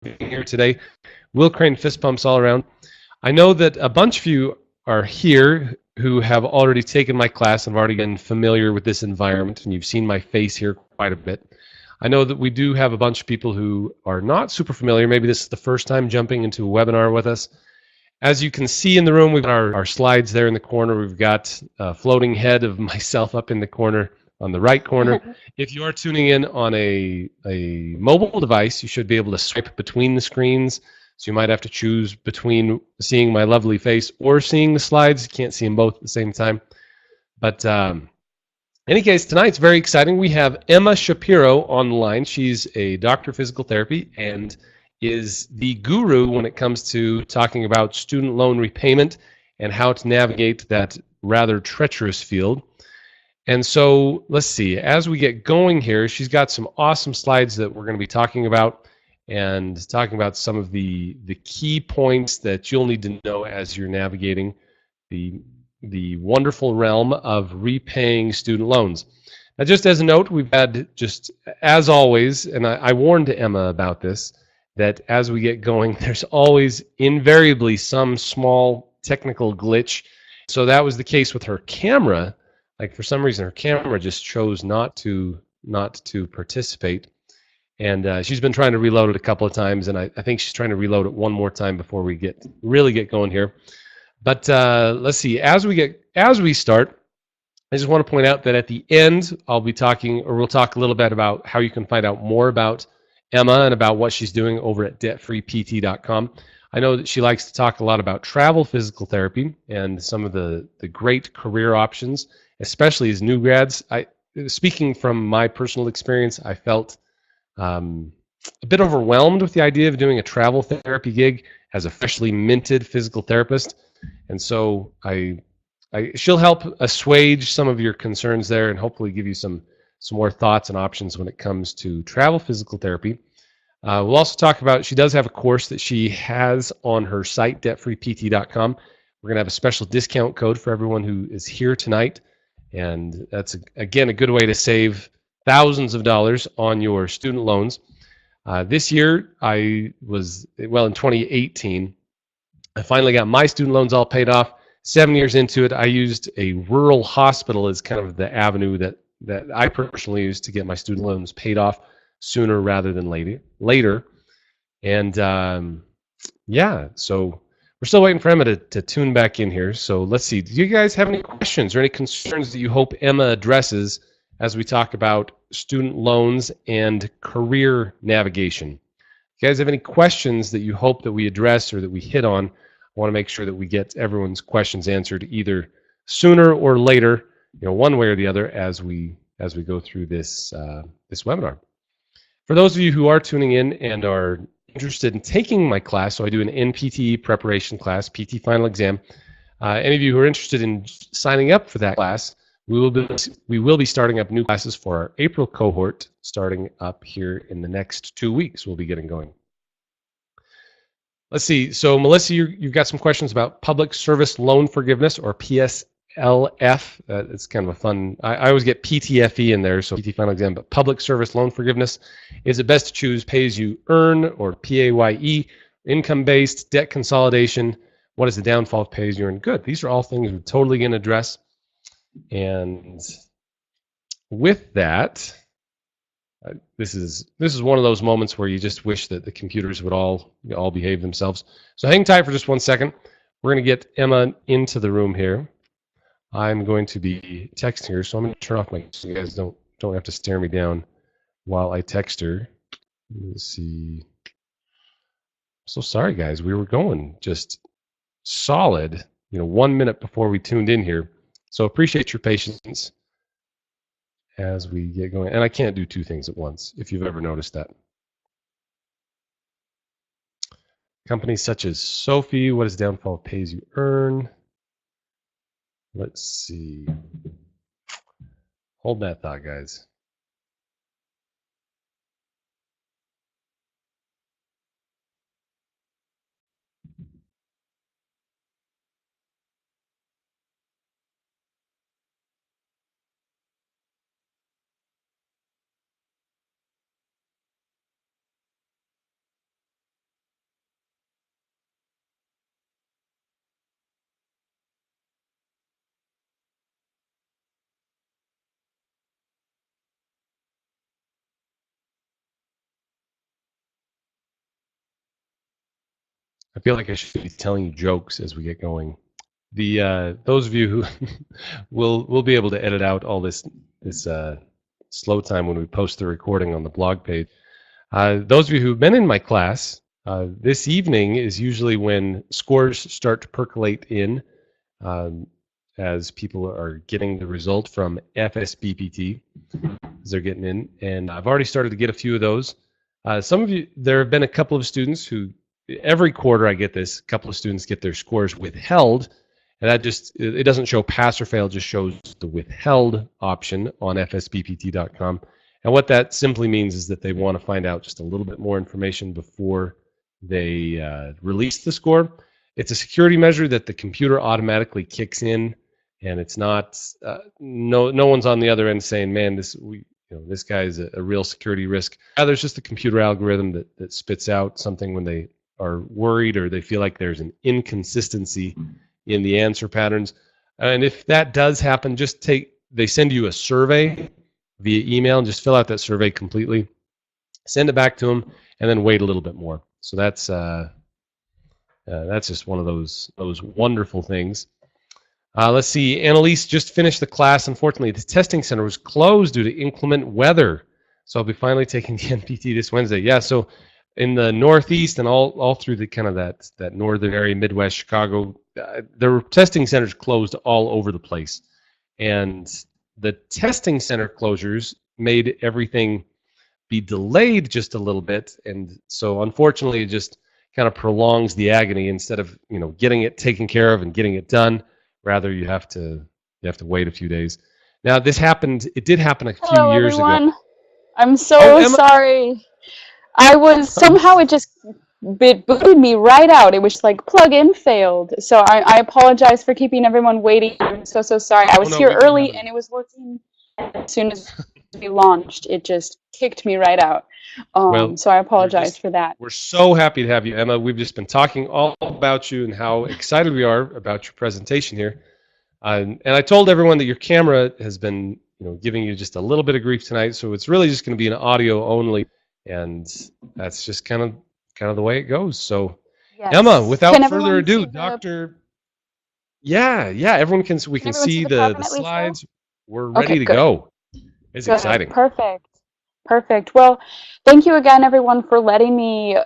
being here today. Will Crane fist bumps all around. I know that a bunch of you are here who have already taken my class and have already been familiar with this environment, and you've seen my face here quite a bit. I know that we do have a bunch of people who are not super familiar. Maybe this is the first time jumping into a webinar with us. As you can see in the room, we've got our slides there in the corner. We've got a floating head of myself up in the corner on the right corner. If you are tuning in on a mobile device, you should be able to swipe between the screens. So you might have to choose between seeing my lovely face or seeing the slides. You can't see them both at the same time. But in any case, tonight's very exciting. We have Emma Shapiro on the line. She's a doctor of physical therapy and is the guru when it comes to talking about student loan repayment and how to navigate that rather treacherous field. And so let's see, as we get going here, she's got some awesome slides that we're going to be talking about and talking about some of the key points that you'll need to know as you're navigating the wonderful realm of repaying student loans. Now, just as a note, we've had, just as always, and I warned Emma about this, that as we get going, there's always invariably some small technical glitch. So that was the case with her camera. Like, for some reason, her camera just chose not to participate. And she's been trying to reload it a couple of times, and I think she's trying to reload it one more time before we really get going here. But let's see, as we start, I just want to point out that at the end, we'll talk a little bit about how you can find out more about Emma and about what she's doing over at debtfreept.com. I know that she likes to talk a lot about travel physical therapy and some of the great career options, especially as new grads. Speaking from my personal experience, I felt a bit overwhelmed with the idea of doing a travel therapy gig as a freshly minted physical therapist. And so she'll help assuage some of your concerns there and hopefully give you some more thoughts and options when it comes to travel physical therapy. We'll also talk about, she does have a course that she has on her site, debtfreept.com. We're going to have a special discount code for everyone who is here tonight. And that's, again, a good way to save thousands of dollars on your student loans. This year, in 2018, I finally got my student loans all paid off. 7 years into it, I used a rural hospital as kind of the avenue that I personally used to get my student loans paid off sooner rather than later. And yeah, so we're still waiting for Emma to tune back in here. So let's see. Do you guys have any questions or any concerns that you hope Emma addresses as we talk about student loans and career navigation? If you guys have any questions that you hope that we address or that we hit on, I want to make sure that we get everyone's questions answered either sooner or later, one way or the other, as we go through this webinar. For those of you who are tuning in and are interested in taking my class, so I do an NPTE preparation class, PT final exam. Any of you who are interested in signing up for that class, we will be starting up new classes for our April cohort, starting up here in the next 2 weeks. We'll be getting going. Let's see. So, Melissa, you've got some questions about public service loan forgiveness, or PSLF. It's kind of a fun. I always get PTFE in there, so PT final exam. But public service loan forgiveness, is it best to choose pay as you earn or PAYE, income based, debt consolidation? What is the downfall of pay as you earn? Good. These are all things we're totally going to address. And with that, this is one of those moments where you just wish that the computers would all behave themselves. So hang tight for just 1 second. We're going to get Emma into the room here. I'm going to be texting her, so I'm going to turn off my, so you guys don't have to stare me down while I text her. Let's see. So sorry, guys. We were going just solid, 1 minute before we tuned in here. So appreciate your patience as we get going. And I can't do two things at once, if you've ever noticed that. Companies such as Sophie, what is downfall of pay as you earn? Let's see. Hold that thought, guys. I feel like I should be telling you jokes as we get going. The those of you who will be able to edit out all this slow time when we post the recording on the blog page. Those of you who've been in my class, this evening is usually when scores start to percolate in, um, as people are getting the result from FSBPT as they're getting in, and I've already started to get a few of those. Some of you, there have been a couple of students who, every quarter I get this, a couple of students get their scores withheld, and that just, it doesn't show pass or fail, it just shows the withheld option on fsbpt.com. And what that simply means is that they want to find out just a little bit more information before they release the score. It's a security measure that the computer automatically kicks in, and it's not, no one's on the other end saying, man, this guy is a real security risk. There's just a computer algorithm that spits out something when they are worried or they feel like there's an inconsistency in the answer patterns. And if that does happen, they send you a survey via email, and just fill out that survey completely, send it back to them, and then wait a little bit more. So that's just one of those wonderful things. Let's see. Annalise just finished the class. Unfortunately, the testing center was closed due to inclement weather. So I'll be finally taking the NPT this Wednesday. Yeah, so in the Northeast and all through the kind of that northern area, Midwest, Chicago, there were testing centers closed all over the place. And the testing center closures made everything be delayed just a little bit. And so unfortunately, it just kind of prolongs the agony instead of, getting it taken care of and getting it done. Rather, you have to wait a few days. Now, it did happen a few years everyone. ago. I'm so sorry. It just booted me right out. It was like plug-in failed. So I apologize for keeping everyone waiting. I'm so sorry. I was here early and it was working. As soon as we launched, it just kicked me right out. So I apologize for that. We're so happy to have you, Emma. We've just been talking all about you and how excited we are about your presentation here. And I told everyone that your camera has been, giving you just a little bit of grief tonight. So it's really just going to be an audio only, and that's just kind of the way it goes. So, yes. Emma, without further ado, Dr. Yeah, everyone can. We can see the slides. We're ready to go. It's exciting. Perfect. Well, thank you again, everyone, for letting me,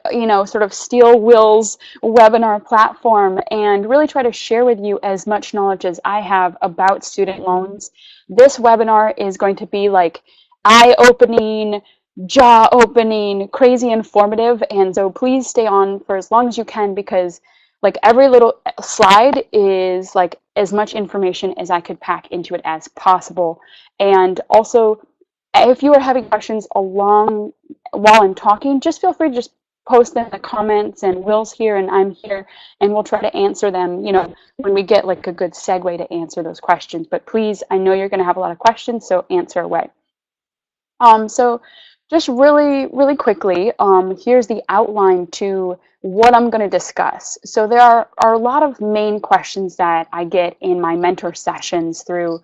sort of steal Will's webinar platform and really try to share with you as much knowledge as I have about student loans. This webinar is going to be like eye-opening, jaw-opening, crazy informative, and so please stay on for as long as you can, because like every little slide is like as much information as I could pack into it as possible. And also, if you are having questions while I'm talking, just feel free to just post them in the comments, and Will's here and I'm here, and we'll try to answer them, when we get like a good segue to answer those questions. But please, I know you're going to have a lot of questions, so answer away. So just really quickly, here's the outline to what I'm going to discuss. So there are a lot of main questions that I get in my mentor sessions through,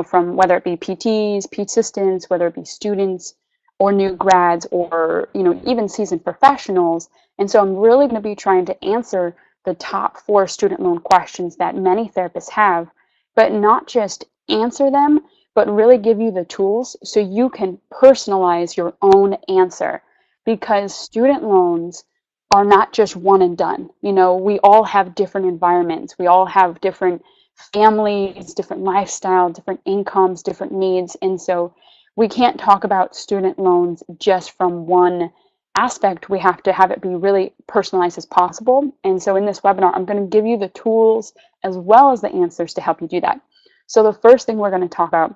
from whether it be PTs, PTE assistants, whether it be students or new grads, or, even seasoned professionals. And so I'm really going to be trying to answer the top 4 student loan questions that many therapists have, but not just answer them, but really give you the tools so you can personalize your own answer, because student loans are not just one and done. We all have different environments. We all have different families, different lifestyle, different incomes, different needs. And so we can't talk about student loans just from one aspect. We have to have it be really personalized as possible. And so in this webinar, I'm going to give you the tools as well as the answers to help you do that. So the first thing we're going to talk about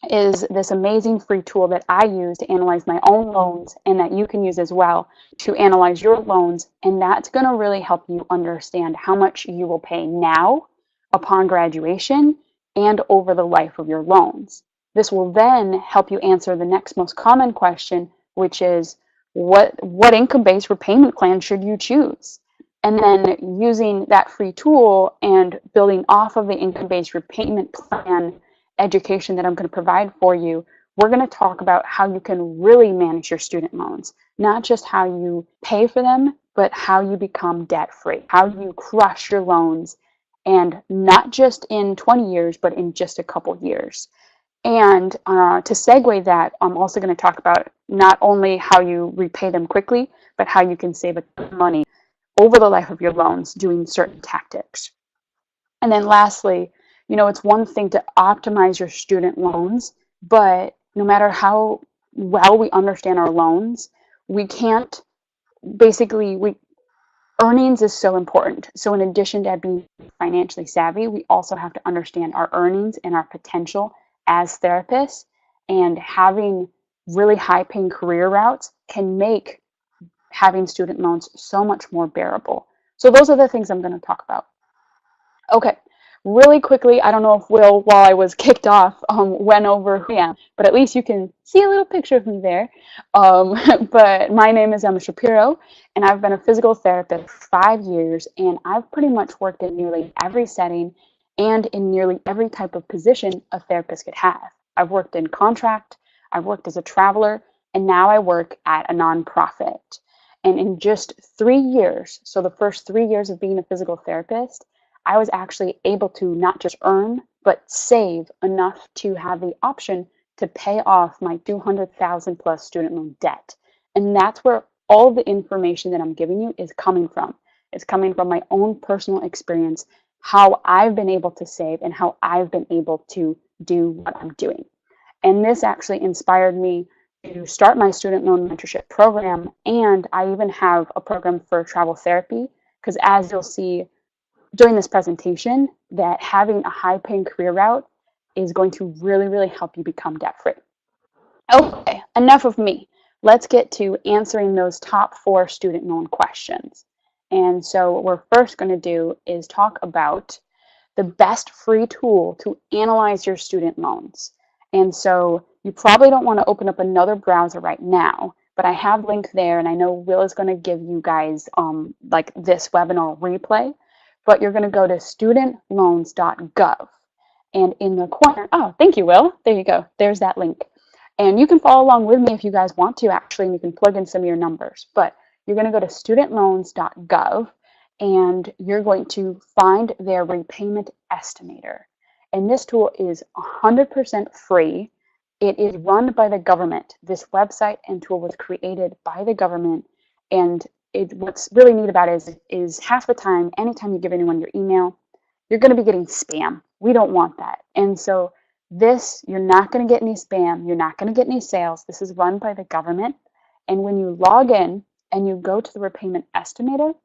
is this amazing free tool that I use to analyze my own loans, and that you can use as well to analyze your loans. And that's going to really help you understand how much you will pay now, upon graduation, and over the life of your loans. This will then help you answer the next most common question, which is what income-based repayment plan should you choose? And then using that free tool and building off of the income-based repayment plan education that I'm going to provide for you, we're going to talk about how you can really manage your student loans, not just how you pay for them, but how you become debt free, how you crush your loans, and not just in 20 years, but in just a couple years. And to segue that, I'm also going to talk about not only how you repay them quickly, but how you can save a ton of money over the life of your loans doing certain tactics. And then lastly, it's one thing to optimize your student loans, but no matter how well we understand our loans, we can't we earnings is so important. So in addition to being financially savvy, we also have to understand our earnings and our potential as therapists, and having really high paying career routes can make having student loans so much more bearable. So those are the things I'm going to talk about. Okay, really quickly, I don't know if Will, while I was kicked off, went over who I am, but at least you can see a little picture of me there. But my name is Emma Shapiro, and I've been a physical therapist for 5 years, and I've pretty much worked in nearly every setting and in nearly every type of position a therapist could have. I've worked in contract, I've worked as a traveler, and now I work at a nonprofit. And in just 3 years, so the first 3 years of being a physical therapist, I was actually able to not just earn, but save enough to have the option to pay off my 200,000 plus student loan debt. And that's where all the information that I'm giving you is coming from. It's coming from my own personal experience, how I've been able to save and how I've been able to do what I'm doing. And this actually inspired me to start my student loan mentorship program. And I even have a program for travel therapy, because as you'll see during this presentation, that having a high paying career route is going to really, really help you become debt free. Okay, enough of me. Let's get to answering those top 4 student loan questions. And so what we're first going to do is talk about the best free tool to analyze your student loans. And so you probably don't want to open up another browser right now, but I have linked there, and I know Will is going to give you guys like this webinar replay. But you're going to go to studentloans.gov, and in the corner, oh, thank you, Will. There you go. There's that link. And you can follow along with me if you guys want to, actually, and you can plug in some of your numbers. But you're going to go to studentloans.gov, and you're going to find their repayment estimator. And this tool is 100% free. It is run by the government. This website and tool was created by the government, and what's really neat about it is half the time, anytime you give anyone your email, you're going to be getting spam. We don't want that. And so you're not going to get any spam. You're not going to get any sales. This is run by the government. And when you log in and you go to the repayment estimator,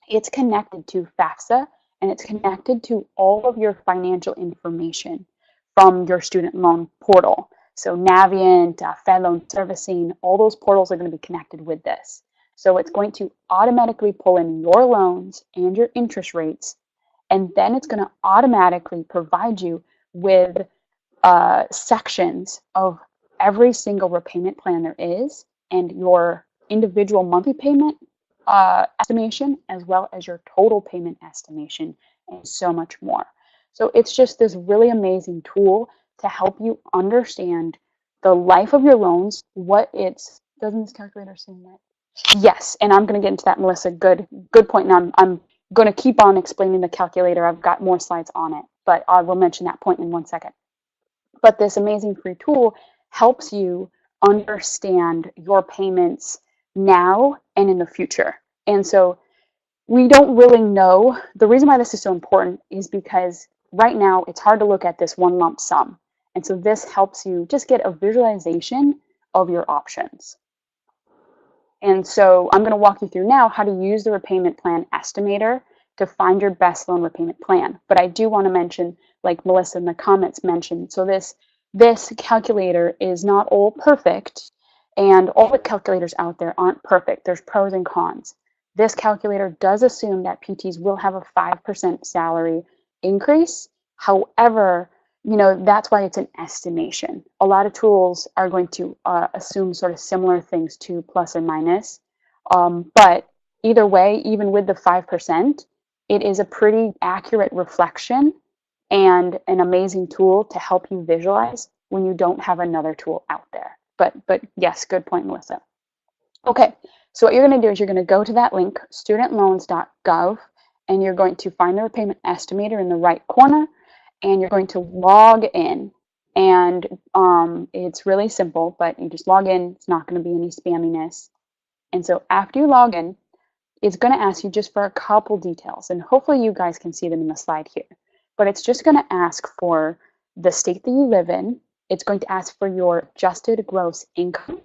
it's connected to FAFSA, and it's connected to all of your financial information from your student loan portal. So Navient, Fed Loan Servicing, all those portals are going to be connected with this. So it's going to automatically pull in your loans and your interest rates, and then it's going to automatically provide you with sections of every single repayment plan there is, and your individual monthly payment estimation, as well as your total payment estimation, and so much more. So it's just this really amazing tool to help you understand the life of your loans, doesn't this calculator say that? Yes, and I'm going to get into that, Melissa. Good point. And I'm going to keep on explaining the calculator. I've got more slides on it, but I will mention that point in 1 second. But this amazing free tool helps you understand your payments now and in the future. And so we don't really know. The reason why this is so important is because right now it's hard to look at this one lump sum. And so this helps you just get a visualization of your options. And so I'm going to walk you through now how to use the repayment plan estimator to find your best loan repayment plan. But I do want to mention, like Melissa in the comments mentioned, so this calculator is not all perfect, and all the calculators out there aren't perfect. There's pros and cons. This calculator does assume that PTs will have a 5% salary increase. However, that's why it's an estimation. A lot of tools are going to assume sort of similar things to plus or minus. But either way, even with the 5%, it is a pretty accurate reflection and an amazing tool to help you visualize when you don't have another tool out there. But yes, good point, Melissa. Okay, so what you're going to do is you're going to go to that link, studentloans.gov, and you're going to find the repayment estimator in the right corner, and you're going to log in. And it's really simple, but you just log in. It's not going to be any spamminess. And so after you log in, it's going to ask you just for a couple details, and hopefully you guys can see them in the slide here. But it's just going to ask for the state that you live in. It's going to ask for your adjusted gross income.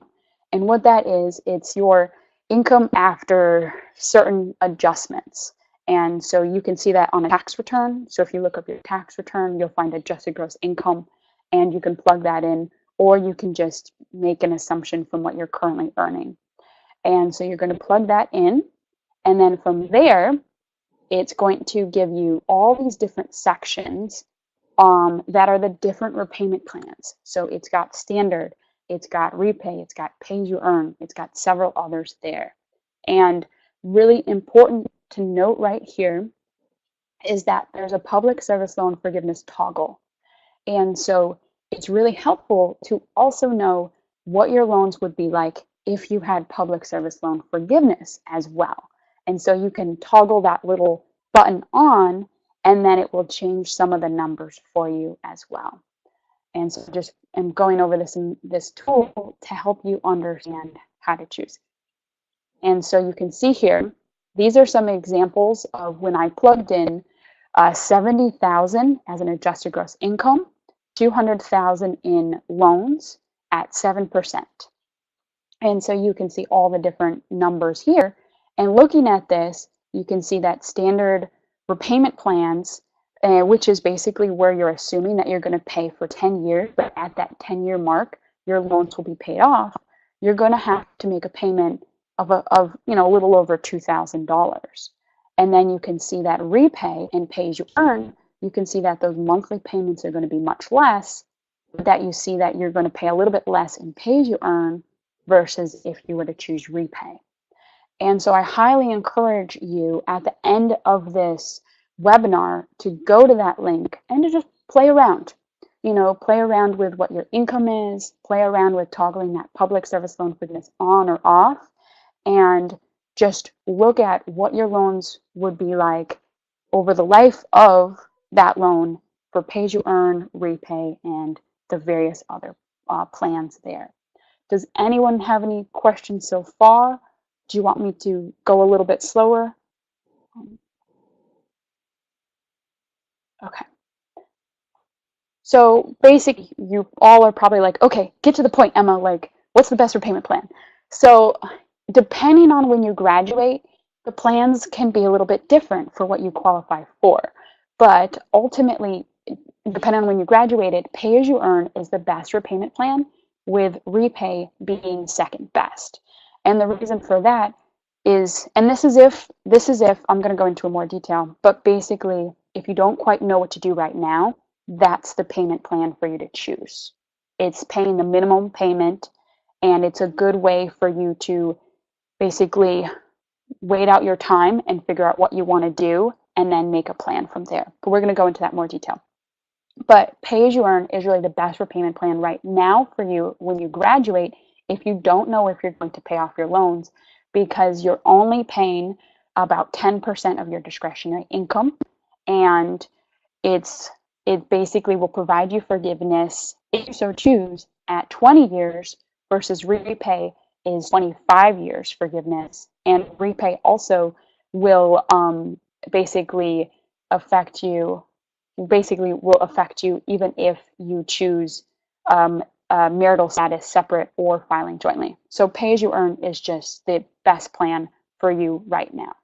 And what that is, it's your income after certain adjustments. And so you can see that on a tax return. So if you look up your tax return, you'll find adjusted gross income, and you can plug that in, or you can just make an assumption from what you're currently earning. And so you're going to plug that in. And then from there, it's going to give you all these different sections that are the different repayment plans. So it's got standard, it's got repay, it's got pay as you earn, it's got several others there. And really important to note right here is that there's a public service loan forgiveness toggle. And so it's really helpful to also know what your loans would be like if you had public service loan forgiveness as well. And so you can toggle that little button on, and then it will change some of the numbers for you as well. And so just I'm going over this tool to help you understand how to choose. And so you can see here, these are some examples of when I plugged in 70,000 as an adjusted gross income, 200,000 in loans at 7%. And so you can see all the different numbers here. And looking at this, you can see that standard repayment plans, which is basically where you're assuming that you're going to pay for 10 years, but at that 10-year mark, your loans will be paid off. You're going to have to make a payment of a little over $2,000. And then you can see that repay and pay as you earn, you can see that those monthly payments are going to be much less, that you see that you're going to pay a little bit less in pay as you earn versus if you were to choose repay. And so I highly encourage you at the end of this webinar to go to that link and to just play around. Play around with what your income is, play around with toggling that public service loan forgiveness on or off, and just look at what your loans would be like over the life of that loan for pay as you earn, repay, and the various other plans there. Does anyone have any questions so far? Do you want me to go a little bit slower? Okay. So basically, you all are probably like, okay, get to the point, Emma. Like, what's the best repayment plan? So depending on when you graduate, the plans can be a little bit different for what you qualify for. But ultimately, depending on when you graduated, pay as you earn is the best repayment plan, with repay being second best. And the reason for that is, and this is if I'm going to go into more detail, but basically, if you don't quite know what to do right now, that's the payment plan for you to choose. It's paying the minimum payment, and it's a good way for you to basically wait out your time and figure out what you want to do and then make a plan from there. But we're going to go into that more detail. But pay as you earn is really the best repayment plan right now for you when you graduate, if you don't know if you're going to pay off your loans, because you're only paying about 10% of your discretionary income, and it basically will provide you forgiveness if you so choose at 20 years versus repay is 25 years forgiveness. And repay also will basically affect you even if you choose marital status separate or filing jointly. So pay as you earn is just the best plan for you right now.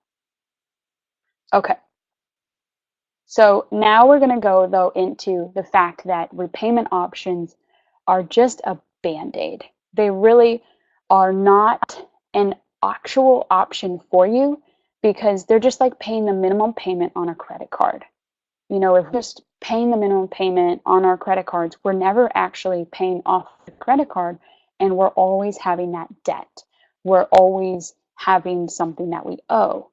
Okay. So now we're going to go, though, into the fact that repayment options are just a band-aid. They really are not an actual option for you, because they're just like paying the minimum payment on a credit card. If we're just paying the minimum payment on our credit cards, we're never actually paying off the credit card, and we're always having that debt. We're always having something that we owe.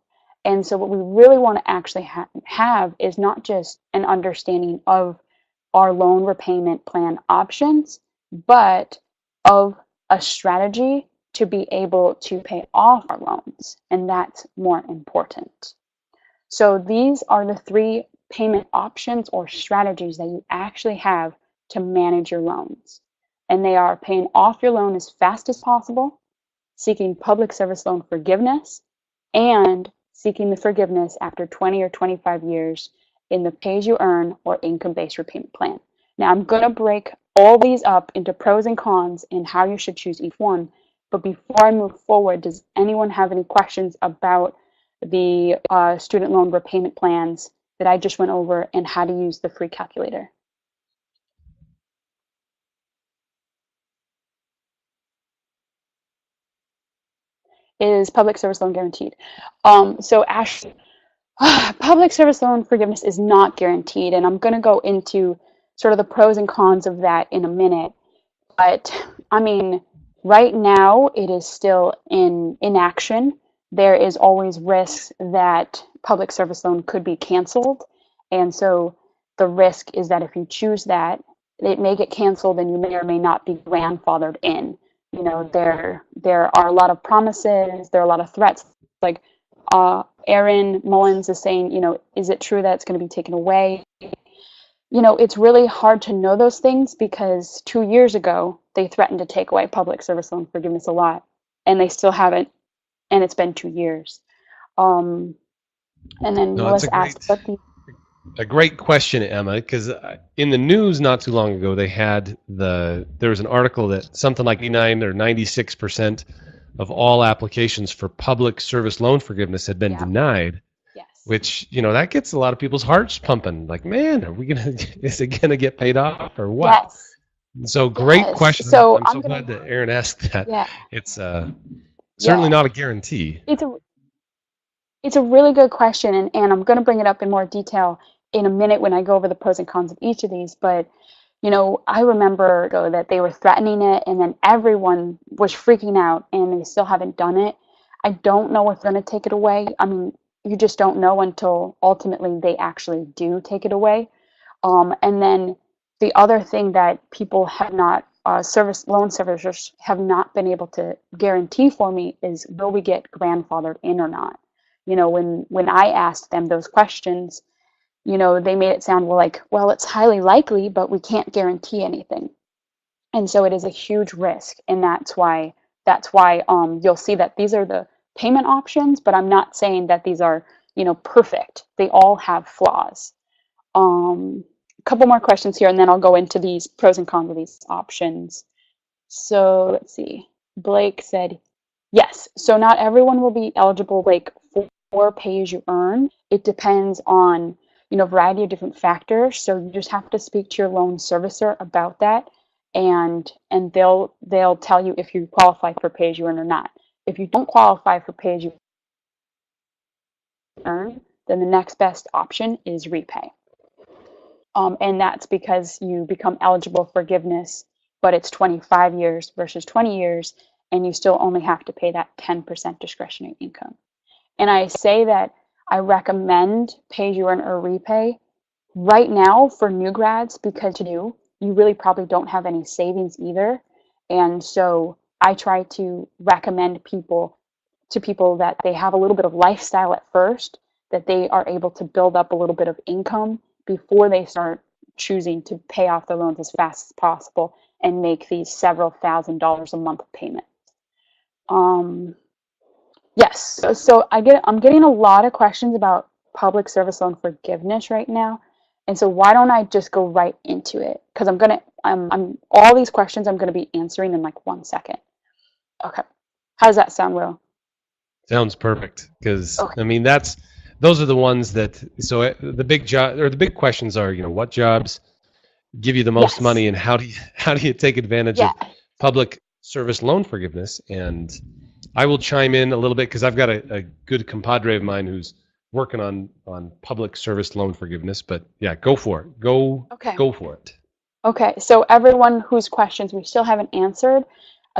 And so what we really want to actually have is not just an understanding of our loan repayment plan options, but of a strategy to be able to pay off our loans, and that's more important. So these are the three payment options or strategies that you actually have to manage your loans. And they are paying off your loan as fast as possible, seeking public service loan forgiveness, and seeking the forgiveness after 20 or 25 years in the pay-as-you-earn or income-based repayment plan. Now, I'm going to break all these up into pros and cons and how you should choose each one. But before I move forward, does anyone have any questions about the student loan repayment plans that I just went over and how to use the free calculator? Is public service loan guaranteed? So Ashley, public service loan forgiveness is not guaranteed, and I'm going to go into sort of the pros and cons of that in a minute. But I mean, right now it is still in inaction. There is always risk that public service loan could be canceled, and so the risk is that if you choose that, it may get canceled, and you may or may not be grandfathered in. You know, there are a lot of promises, there are a lot of threats. Like Aaron Mullins is saying, you know, is it true that it's going to be taken away? You know, it's really hard to know those things because 2 years ago, they threatened to take away public service loan forgiveness a lot, and they still haven't, and it's been 2 years. And then No, it's Willis asked, what the... a great question, Emma, because in the news not too long ago, there was an article that something like 89 or 96% of all applications for public service loan forgiveness had been denied. Yes. Which, you know, that gets a lot of people's hearts pumping. Like, man, is it gonna get paid off or what? Yes. So great question. So I'm so glad that Aaron asked that. Yeah. It's certainly not a guarantee. It's a really good question, and I'm going to bring it up in more detail in a minute when I go over the pros and cons of each of these. But, you know, I remember that they were threatening it, and then everyone was freaking out, and they still haven't done it. I don't know if they're going to take it away. I mean, you just don't know until ultimately they actually do take it away. And then the other thing that people have not, loan servicers have not been able to guarantee for me is, will we get grandfathered in or not? You know, when I asked them those questions, you know, they made it sound well, it's highly likely, but we can't guarantee anything. And so it is a huge risk, and that's why you'll see that these are the payment options, but I'm not saying that these are, you know, perfect. They all have flaws. A couple more questions here, and then I'll go into these pros and cons of these options. So let's see. Blake said, yes. So not everyone will be eligible, like, for pay as you earn. It depends on, you know, a variety of different factors. So you just have to speak to your loan servicer about that, and they'll tell you if you qualify for pay as you earn or not. If you don't qualify for pay as you earn, then the next best option is repay. And that's because you become eligible for forgiveness, but it's 25 years versus 20 years, and you still only have to pay that 10% discretionary income. And I say that I recommend pay as you earn or repay right now for new grads, because you really probably don't have any savings either. And so I try to recommend people that they have a little bit of lifestyle at first, that they are able to build up a little bit of income before they start choosing to pay off their loans as fast as possible and make these several $1,000s a month payment. Yes, so I'm getting a lot of questions about public service loan forgiveness right now, and so why don't I just go right into it? Because I'm all these questions I'm gonna be answering in like 1 second. Okay, how does that sound, Will? Sounds perfect, because I mean those are the ones that. So the big job or the big questions are, you know, what jobs give you the most money, and how do you take advantage of public service loan forgiveness? And I will chime in a little bit because I've got a good compadre of mine who's working on public service loan forgiveness. But yeah, go for it. Go for it. Okay, so everyone whose questions we still haven't answered,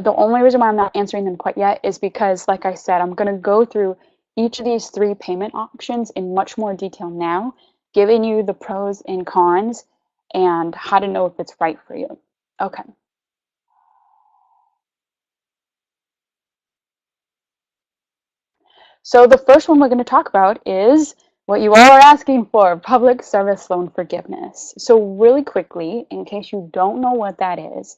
the only reason why I'm not answering them quite yet is because, like I said, I'm going to go through each of these three payment options in much more detail now, giving you the pros and cons and how to know if it's right for you. Okay. So the first one we're going to talk about is what you all are asking for, public service loan forgiveness. So really quickly, in case you don't know what that is,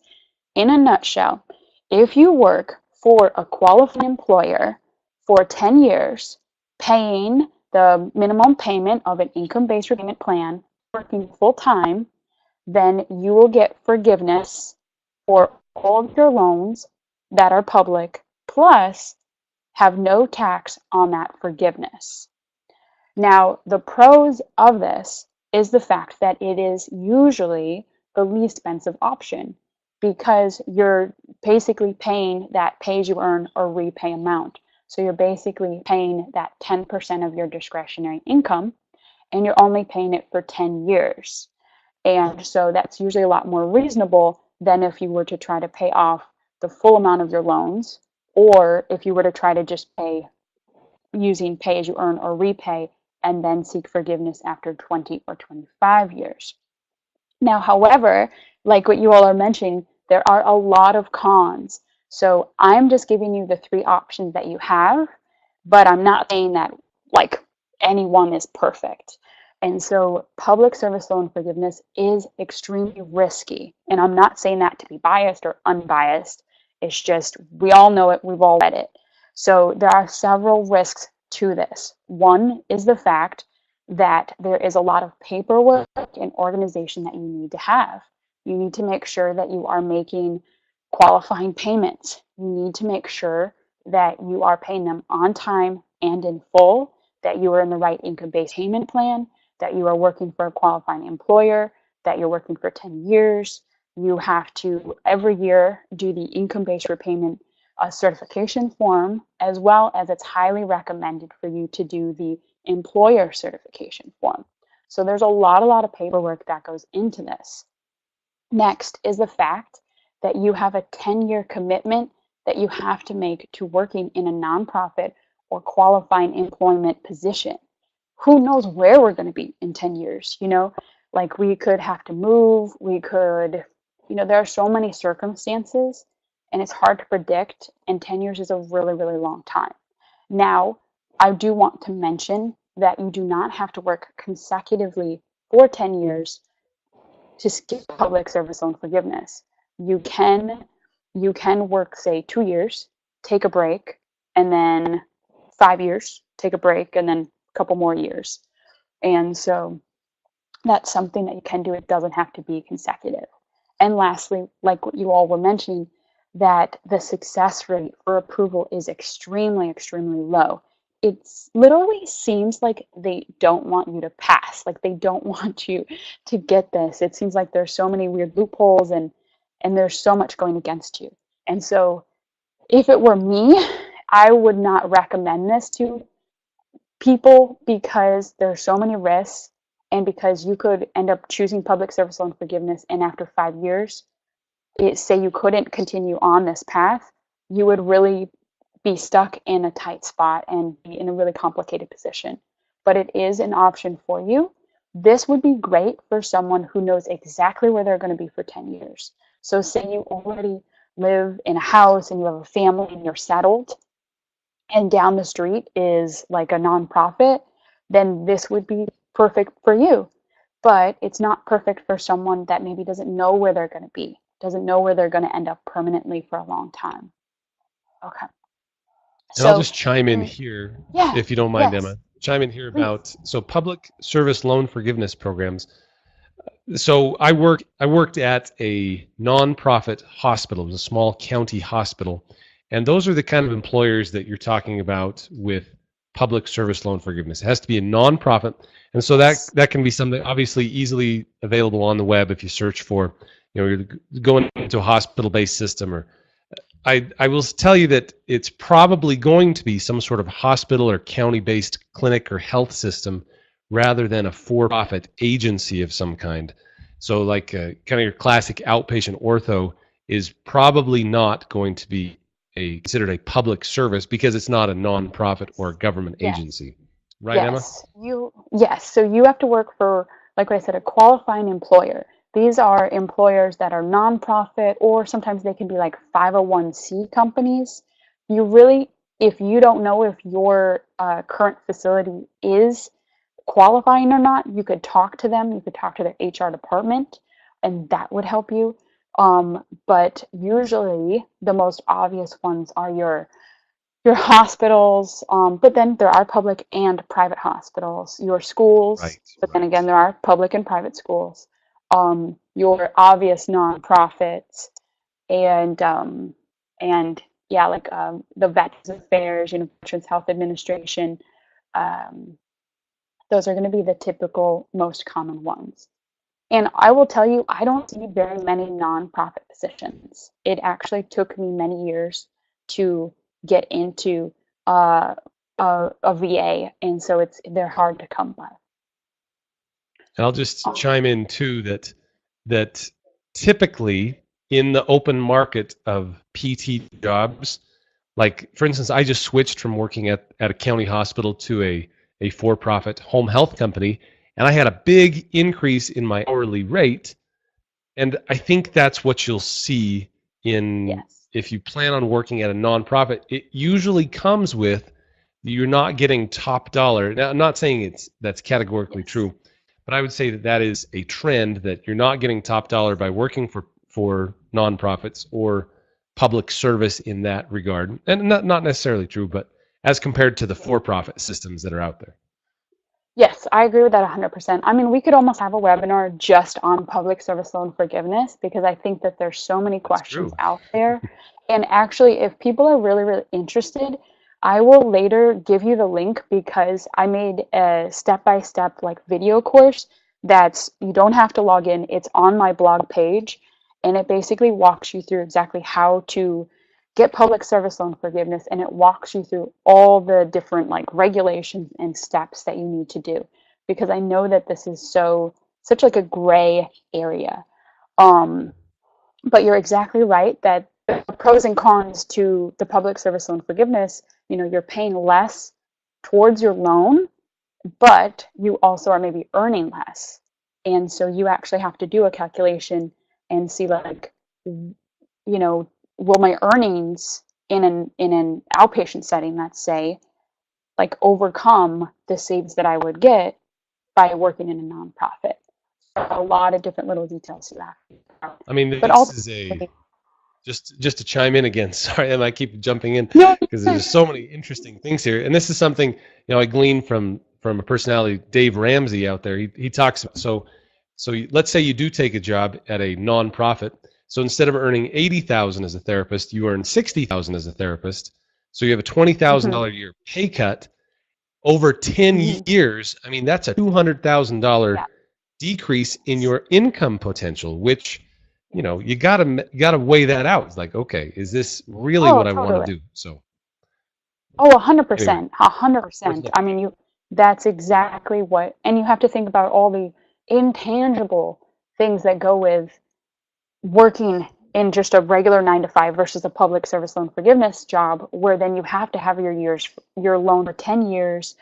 in a nutshell, if you work for a qualified employer for 10 years, paying the minimum payment of an income-based repayment plan, working full-time, then you will get forgiveness for all of your loans that are public, plus have no tax on that forgiveness. Now, the pros of this is the fact that it is usually the least expensive option because you're basically paying that pay as you earn or repay amount. So you're basically paying that 10% of your discretionary income and you're only paying it for 10 years. And so that's usually a lot more reasonable than if you were to try to pay off the full amount of your loans, or if you were to try to just pay using pay as you earn or repay and then seek forgiveness after 20 or 25 years. Now, however, like what you all are mentioning, there are a lot of cons. So I'm just giving you the three options that you have, but I'm not saying that like any one is perfect. And so public service loan forgiveness is extremely risky. And I'm not saying that to be biased or unbiased. It's just we all know it, we've all read it. So there are several risks to this. One is the fact that there is a lot of paperwork and organization that you need to have. You need to make sure that you are making qualifying payments. You need to make sure that you are paying them on time and in full, that you are in the right income-based payment plan, that you are working for a qualifying employer, that you're working for 10 years. You have to every year do the income-based repayment certification form, as well as it's highly recommended for you to do the employer certification form. So there's a lot of paperwork that goes into this. Next is the fact that you have a 10-year commitment that you have to make to working in a nonprofit or qualifying employment position. Who knows where we're going to be in 10 years, Like we could have to move, we could, there are so many circumstances and it's hard to predict, and 10 years is a really, really long time. Now, I do want to mention that you do not have to work consecutively for 10 years to skip public service loan forgiveness. You can work, say, 2 years, take a break, and then 5 years, take a break, and then a couple more years. And so that's something that you can do. It doesn't have to be consecutive. And lastly, like what you all were mentioning, that the success rate for approval is extremely, extremely low. It literally seems like they don't want you to pass, like they don't want you to get this. It seems like there's so many weird loopholes and there's so much going against you. And so if it were me, I would not recommend this to people because there's so many risks and because you could end up choosing public service loan forgiveness and after 5 years, say you couldn't continue on this path, you would really be stuck in a tight spot and be in a really complicated position. But it is an option for you. This would be great for someone who knows exactly where they're going to be for 10 years. So say you already live in a house and you have a family and you're settled, and down the street is like a nonprofit, then this would be perfect for you. But it's not perfect for someone that maybe doesn't know where they're going to be, doesn't know where they're going to end up permanently for a long time. Okay. And I'll So, just chime in here, yeah, if you don't mind, yes, Emma. Chime in here please. about public service loan forgiveness programs. So I worked at a nonprofit hospital, it was a small county hospital, and those are the kind of employers that you're talking about with public service loan forgiveness. It has to be a nonprofit, and so that can be something obviously easily available on the web if you search for, you're going into a hospital-based system. Or I will tell you that it's probably going to be some sort of hospital or county-based clinic or health system rather than a for-profit agency of some kind. So like kind of your classic outpatient ortho is probably not going to be considered a public service because it's not a nonprofit or a government agency. Right, Emma? Yes. So you have to work for, like what I said, a qualifying employer. These are employers that are nonprofit, or sometimes they can be like 501c companies. You really, if you don't know if your current facility is qualifying or not, you could talk to them. You could talk to their HR department, and that would help you. But usually, the most obvious ones are your hospitals, but then there are public and private hospitals, your schools, Right, but then again, right. there are public and private schools, your obvious nonprofits, and and yeah, like the Veterans Affairs, Veterans Health Administration. Um, those are going to be the typical, most common ones. And I will tell you, I don't see very many nonprofit positions. It actually took me many years to get into uh, a VA, and so they're hard to come by. And I'll just chime in too that typically in the open market of PT jobs, like for instance, I just switched from working at a county hospital to a for-profit home health company, and I had a big increase in my hourly rate. And I think that's what you'll see in Yes. if you plan on working at a nonprofit. It usually comes with you're not getting top dollar. Now, I'm not saying that's categorically Yes. true, but I would say that that is a trend that you're not getting top dollar by working for nonprofits or public service in that regard. And not necessarily true, but as compared to the for-profit systems that are out there. Yes, I agree with that 100%. I mean, we could almost have a webinar just on public service loan forgiveness because I think that there's so many That's questions true. out there. And actually, if people are really, really interested, I will later give you the link because I made a step-by-step like video course that's you don't have to log in. It's on my blog page, and it basically walks you through exactly how to get public service loan forgiveness, and it walks you through all the different like regulations and steps that you need to do because I know that this is such like a gray area. um, but you're exactly right that the pros and cons to the public service loan forgiveness, you're paying less towards your loan, but you also are maybe earning less, and so you actually have to do a calculation and see like, you know, will my earnings in an outpatient setting, let's say, like overcome the saves that I would get by working in a nonprofit? A lot of different little details to that. I mean, But this is a ultimately, just to chime in again. Sorry, I might keep jumping in no, because there's just so many interesting things here. And this is something I gleaned from a personality, Dave Ramsey out there. He talks about let's say you do take a job at a nonprofit. So instead of earning 80,000 as a therapist, you earn 60,000 as a therapist. So you have a $20,000 a year pay cut over 10 mm-hmm. years. I mean, that's a $200,000 Yeah. decrease in your income potential, which you gotta weigh that out. It's like, okay, is this really Oh, what I want to totally. do? So Oh, anyway, 100%, worth 100%. I looking mean, at. that's exactly what, and you have to think about all the intangible things that go with working in just a regular 9 to 5 versus a public service loan forgiveness job, where then you have to have your loan for 10 years.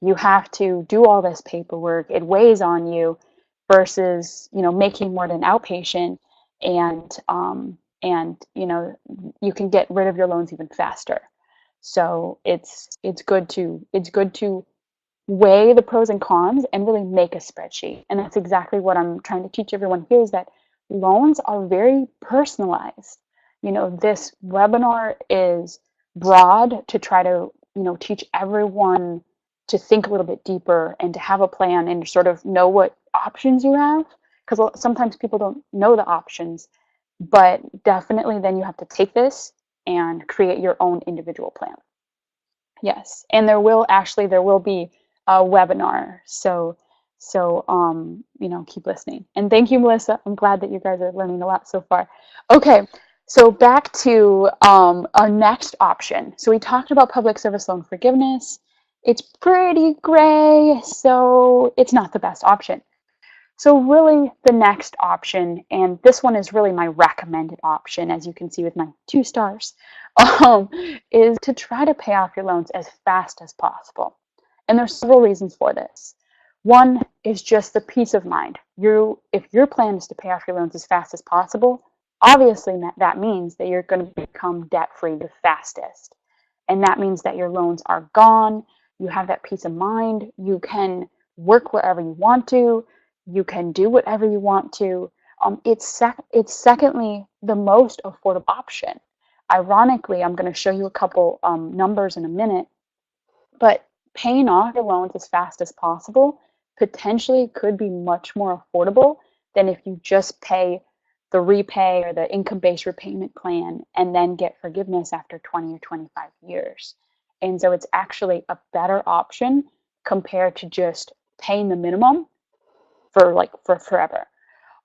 You have to do all this paperwork. It weighs on you versus, making more than outpatient, and you can get rid of your loans even faster. So it's good to weigh the pros and cons and really make a spreadsheet. And that's exactly what I'm trying to teach everyone here is that loans are very personalized. This webinar is broad to try to, teach everyone to think a little bit deeper and to have a plan and to sort of know what options you have. Because sometimes people don't know the options, but definitely then you have to take this and create your own individual plan. Yes, and there will be a webinar. So keep listening. And thank you, Melissa. I'm glad that you guys are learning a lot so far. Okay, so back to our next option. So we talked about public service loan forgiveness. It's pretty gray, so it's not the best option. So really the next option, and this one is really my recommended option, as you can see with my 2 stars, um, is to try to pay off your loans as fast as possible. And there's several reasons for this. One is just the peace of mind. If your plan is to pay off your loans as fast as possible, obviously that means that you're going to become debt-free the fastest. And that means that your loans are gone. You have that peace of mind. You can work wherever you want to. You can do whatever you want to. It's secondly the most affordable option. Ironically, I'm going to show you a couple numbers in a minute, but paying off your loans as fast as possible potentially could be much more affordable than if you just pay the repay or the income-based repayment plan and then get forgiveness after 20 or 25 years. And so it's actually a better option compared to just paying the minimum for forever.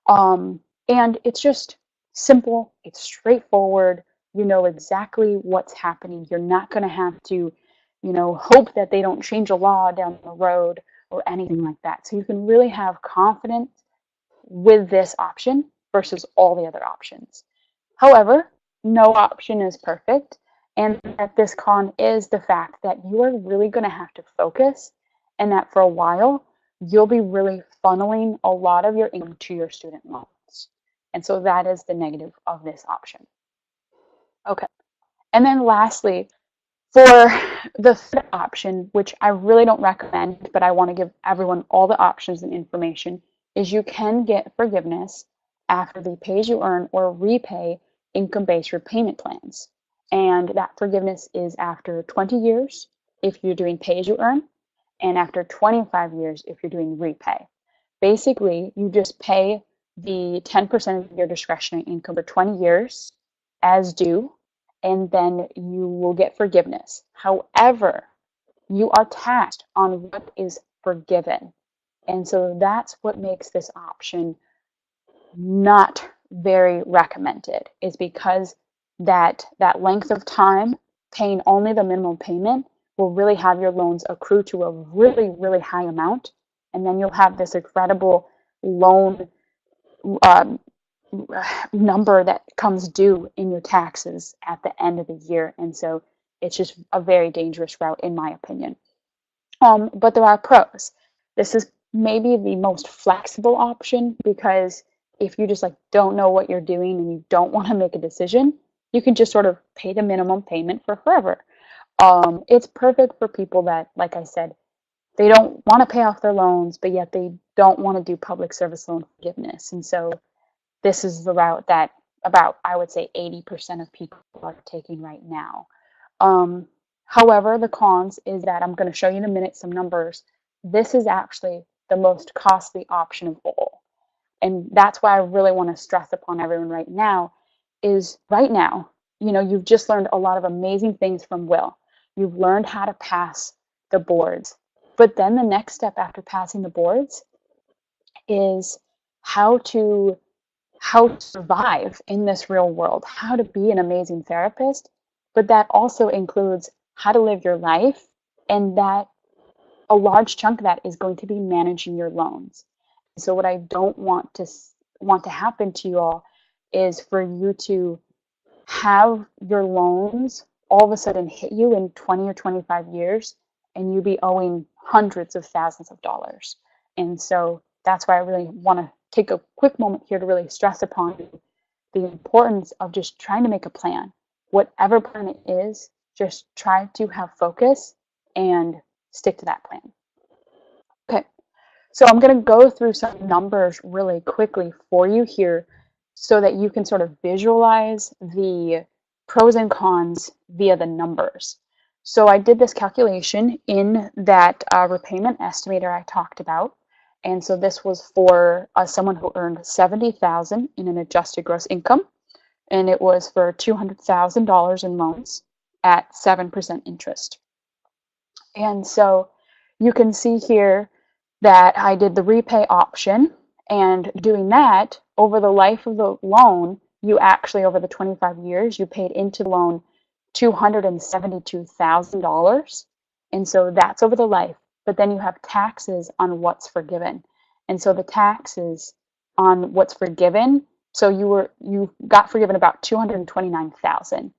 And it's just simple, it's straightforward. You know exactly what's happening. You're not going to have to, hope that they don't change a law down the road or anything like that. So you can really have confidence with this option versus all the other options. However, no option is perfect. And that this con is the fact that you are really going to have to focus, and that for a while, you'll be really funneling a lot of your income to your student loans. And so that is the negative of this option. Okay. And then lastly, for the third option, which I really don't recommend, but I want to give everyone all the options and information, is you can get forgiveness after the pay-as-you-earn or repay income-based repayment plans. And that forgiveness is after 20 years if you're doing pay-as-you-earn, and after 25 years if you're doing repay. Basically, you just pay the 10% of your discretionary income for 20 years as due, and then you will get forgiveness. However, you are taxed on what is forgiven. And so that's what makes this option not very recommended, is because that length of time paying only the minimum payment will really have your loans accrue to a really, really high amount. And then you'll have this incredible loan um, number that comes due in your taxes at the end of the year. And so it's just a very dangerous route, in my opinion. But there are pros. This is maybe the most flexible option, because if you just like don't know what you're doing and you don't want to make a decision, you can just sort of pay the minimum payment for forever. It's perfect for people that, like I said, they don't want to pay off their loans, but yet they don't want to do public service loan forgiveness. And so this is the route that about, I would say, 80% of people are taking right now. Um, However, the cons is that I'm going to show you in a minute some numbers. This is actually the most costly option of all. And that's why I really want to stress upon everyone right now is right now, you've just learned a lot of amazing things from Will. You've learned how to pass the boards. But then the next step after passing the boards is how to survive in this real world, how to be an amazing therapist, but that also includes how to live your life, and that a large chunk of that is going to be managing your loans. So what I don't want to happen to you all is for you to have your loans all of a sudden hit you in 20 or 25 years and you be owing hundreds of thousands of dollars. And so that's why I really want to take a quick moment here to really stress upon the importance of just trying to make a plan. Whatever plan it is, just try to have focus and stick to that plan. Okay, so I'm going to go through some numbers really quickly for you here so that you can sort of visualize the pros and cons via the numbers. So I did this calculation in that repayment estimator I talked about. And so this was for someone who earned $70,000 in an adjusted gross income, and it was for $200,000 in loans at 7% interest. And so you can see here that I did the repay option, and doing that over the life of the loan, you actually, over the 25 years, you paid into the loan $272,000. And so that's over the life. But then you have taxes on what's forgiven. And so the taxes on what's forgiven, so you got forgiven about $229,000.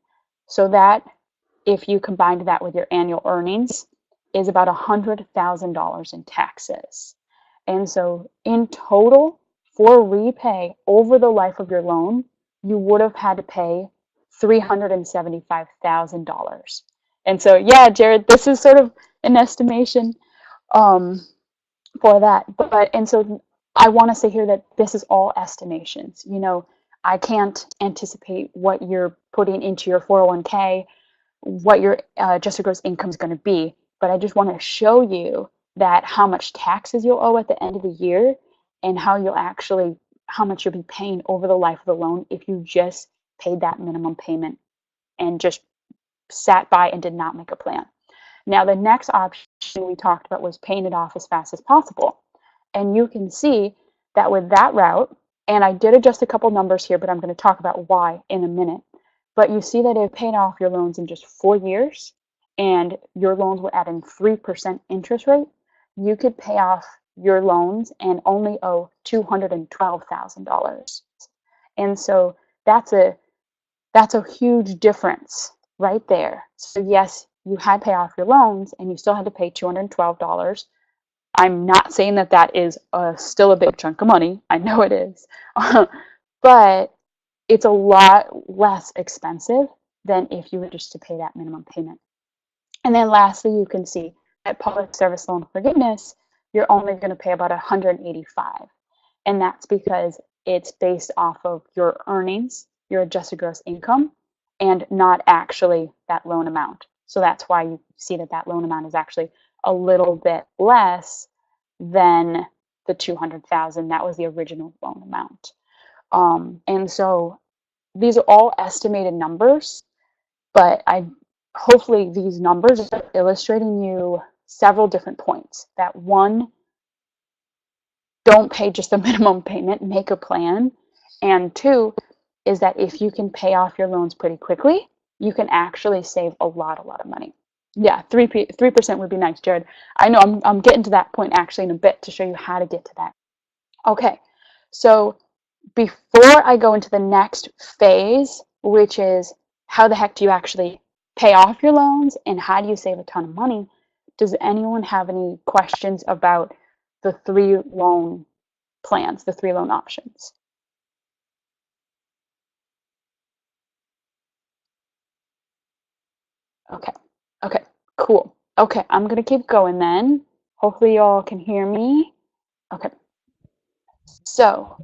So that, if you combined that with your annual earnings, is about $100,000 in taxes. And so in total, for repay over the life of your loan, you would have had to pay $375,000. And so, yeah, Jared, this is sort of an estimation um, for that. And so I want to say here that this is all estimations. You know, I can't anticipate what you're putting into your 401k, what your adjusted gross income is going to be, but I just want to show you that how much taxes you'll owe at the end of the year and how much you'll be paying over the life of the loan if you just paid that minimum payment and just sat by and did not make a plan. Now, the next option we talked about was paying it off as fast as possible. And you can see that with that route, and I did adjust a couple numbers here, but I'm going to talk about why in a minute. But you see that if paying off your loans in just 4 years and your loans were at a 3% interest rate, you could pay off your loans and only owe $212,000. And so that's a huge difference right there. So yes, you had to pay off your loans and you still had to pay $212. I'm not saying that that is still a big chunk of money. I know it is. But it's a lot less expensive than if you were just to pay that minimum payment. And then lastly, you can see at public service loan forgiveness, you're only going to pay about $185. And that's because it's based off of your earnings, your adjusted gross income, and not actually that loan amount. So that's why you see that that loan amount is actually a little bit less than the $200,000. That was the original loan amount. And so these are all estimated numbers, but hopefully these numbers are illustrating you several different points. That one, don't pay just the minimum payment, make a plan. And two is that if you can pay off your loans pretty quickly, you can actually save a lot of money. Yeah, 3% would be nice, Jared. I know I'm getting to that point actually in a bit to show you how to get to that. Okay, so before I go into the next phase, which is how the heck do you actually pay off your loans and how do you save a ton of money, does anyone have any questions about the 3 loan plans, the 3 loan options? Okay, cool. Okay, I'm gonna keep going then. Hopefully y'all can hear me. Okay, so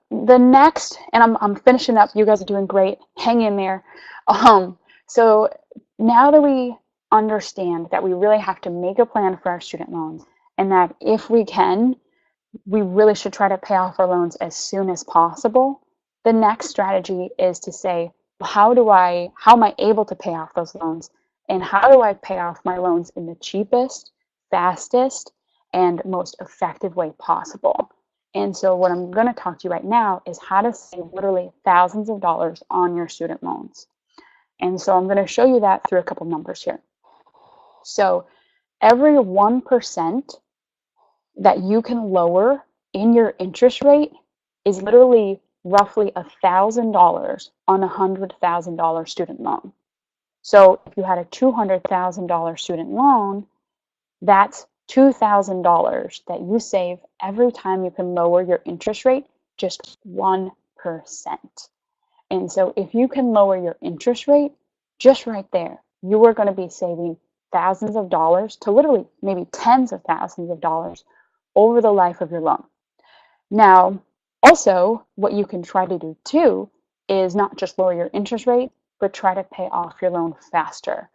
the next, and I'm finishing up. You guys are doing great. Hang in there. So now that we understand that we really have to make a plan for our student loans, and that if we can, we really should try to pay off our loans as soon as possible. The next strategy is to say, how am I able to pay off those loans? And how do I pay off my loans in the cheapest, fastest, and most effective way possible? And so what I'm going to talk to you right now is how to save literally thousands of dollars on your student loans. And so I'm going to show you that through a couple numbers here. So every 1% that you can lower in your interest rate is literally roughly $1,000 on a $100,000 student loan. So if you had a $200,000 student loan, that's $2,000 that you save every time you can lower your interest rate just 1%. And so if you can lower your interest rate just right there, you are going to be saving thousands of dollars to literally maybe tens of thousands of dollars over the life of your loan. Now, also, what you can try to do too is not just lower your interest rate, but try to pay off your loan faster.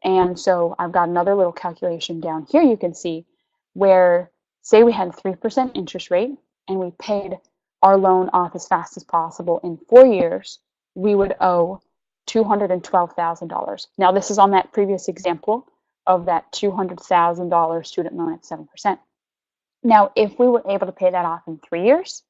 And so I've got another little calculation down here you can see where, say we had 3% interest rate and we paid our loan off as fast as possible in 4 years, we would owe $212,000. Now, this is on that previous example of that $200,000 student loan at 7%. Now, if we were able to pay that off in 3 years,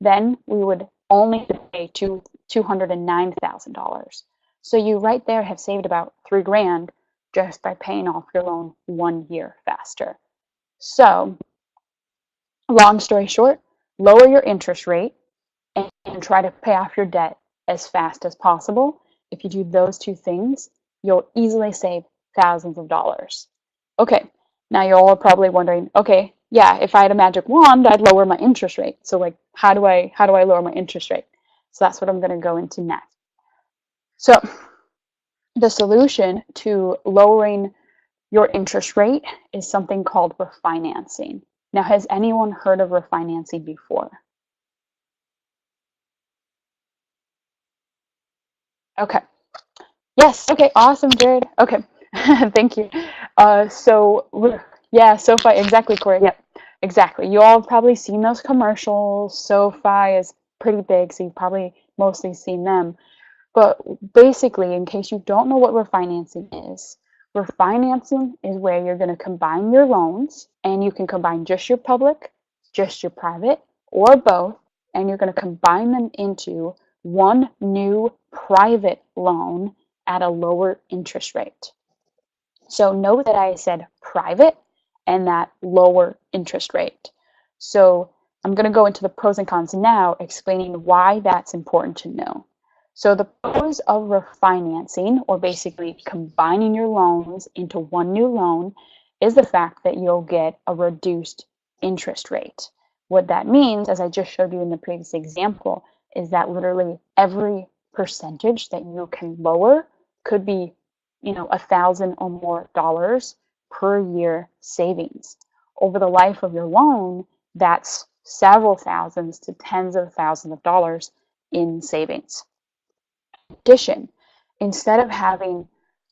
then we would only pay $209,000. So you right there have saved about $3,000 just by paying off your loan 1 year faster. So, long story short, lower your interest rate and try to pay off your debt as fast as possible. If you do those 2 things, you'll easily save thousands of dollars. Okay, now you're all probably wondering, okay, yeah, if I had a magic wand, I'd lower my interest rate. So like, how do I lower my interest rate? So that's what I'm going to go into next. So The solution to lowering your interest rate is something called refinancing. Now, has anyone heard of refinancing before? Okay. Yes. Okay. Awesome, Jared. Okay. Thank you. Yeah, SoFi. Exactly, Corey. Yep. Exactly. You all have probably seen those commercials. SoFi is pretty big, so you've probably mostly seen them. But basically, in case you don't know what refinancing is where you're going to combine your loans, and you can combine just your public, just your private, or both, and you're going to combine them into one new private loan at a lower interest rate. So note that I said private and that lower interest rate. So I'm going to go into the pros and cons now, explaining why that's important to know. So the pros of refinancing, or basically combining your loans into one new loan, is the fact that you'll get a reduced interest rate. What that means, as I just showed you in the previous example, is that literally every percentage that you can lower could be, $1,000 or more dollars per year savings. Over the life of your loan, that's several thousands to tens of thousands of dollars in savings. In addition, instead of having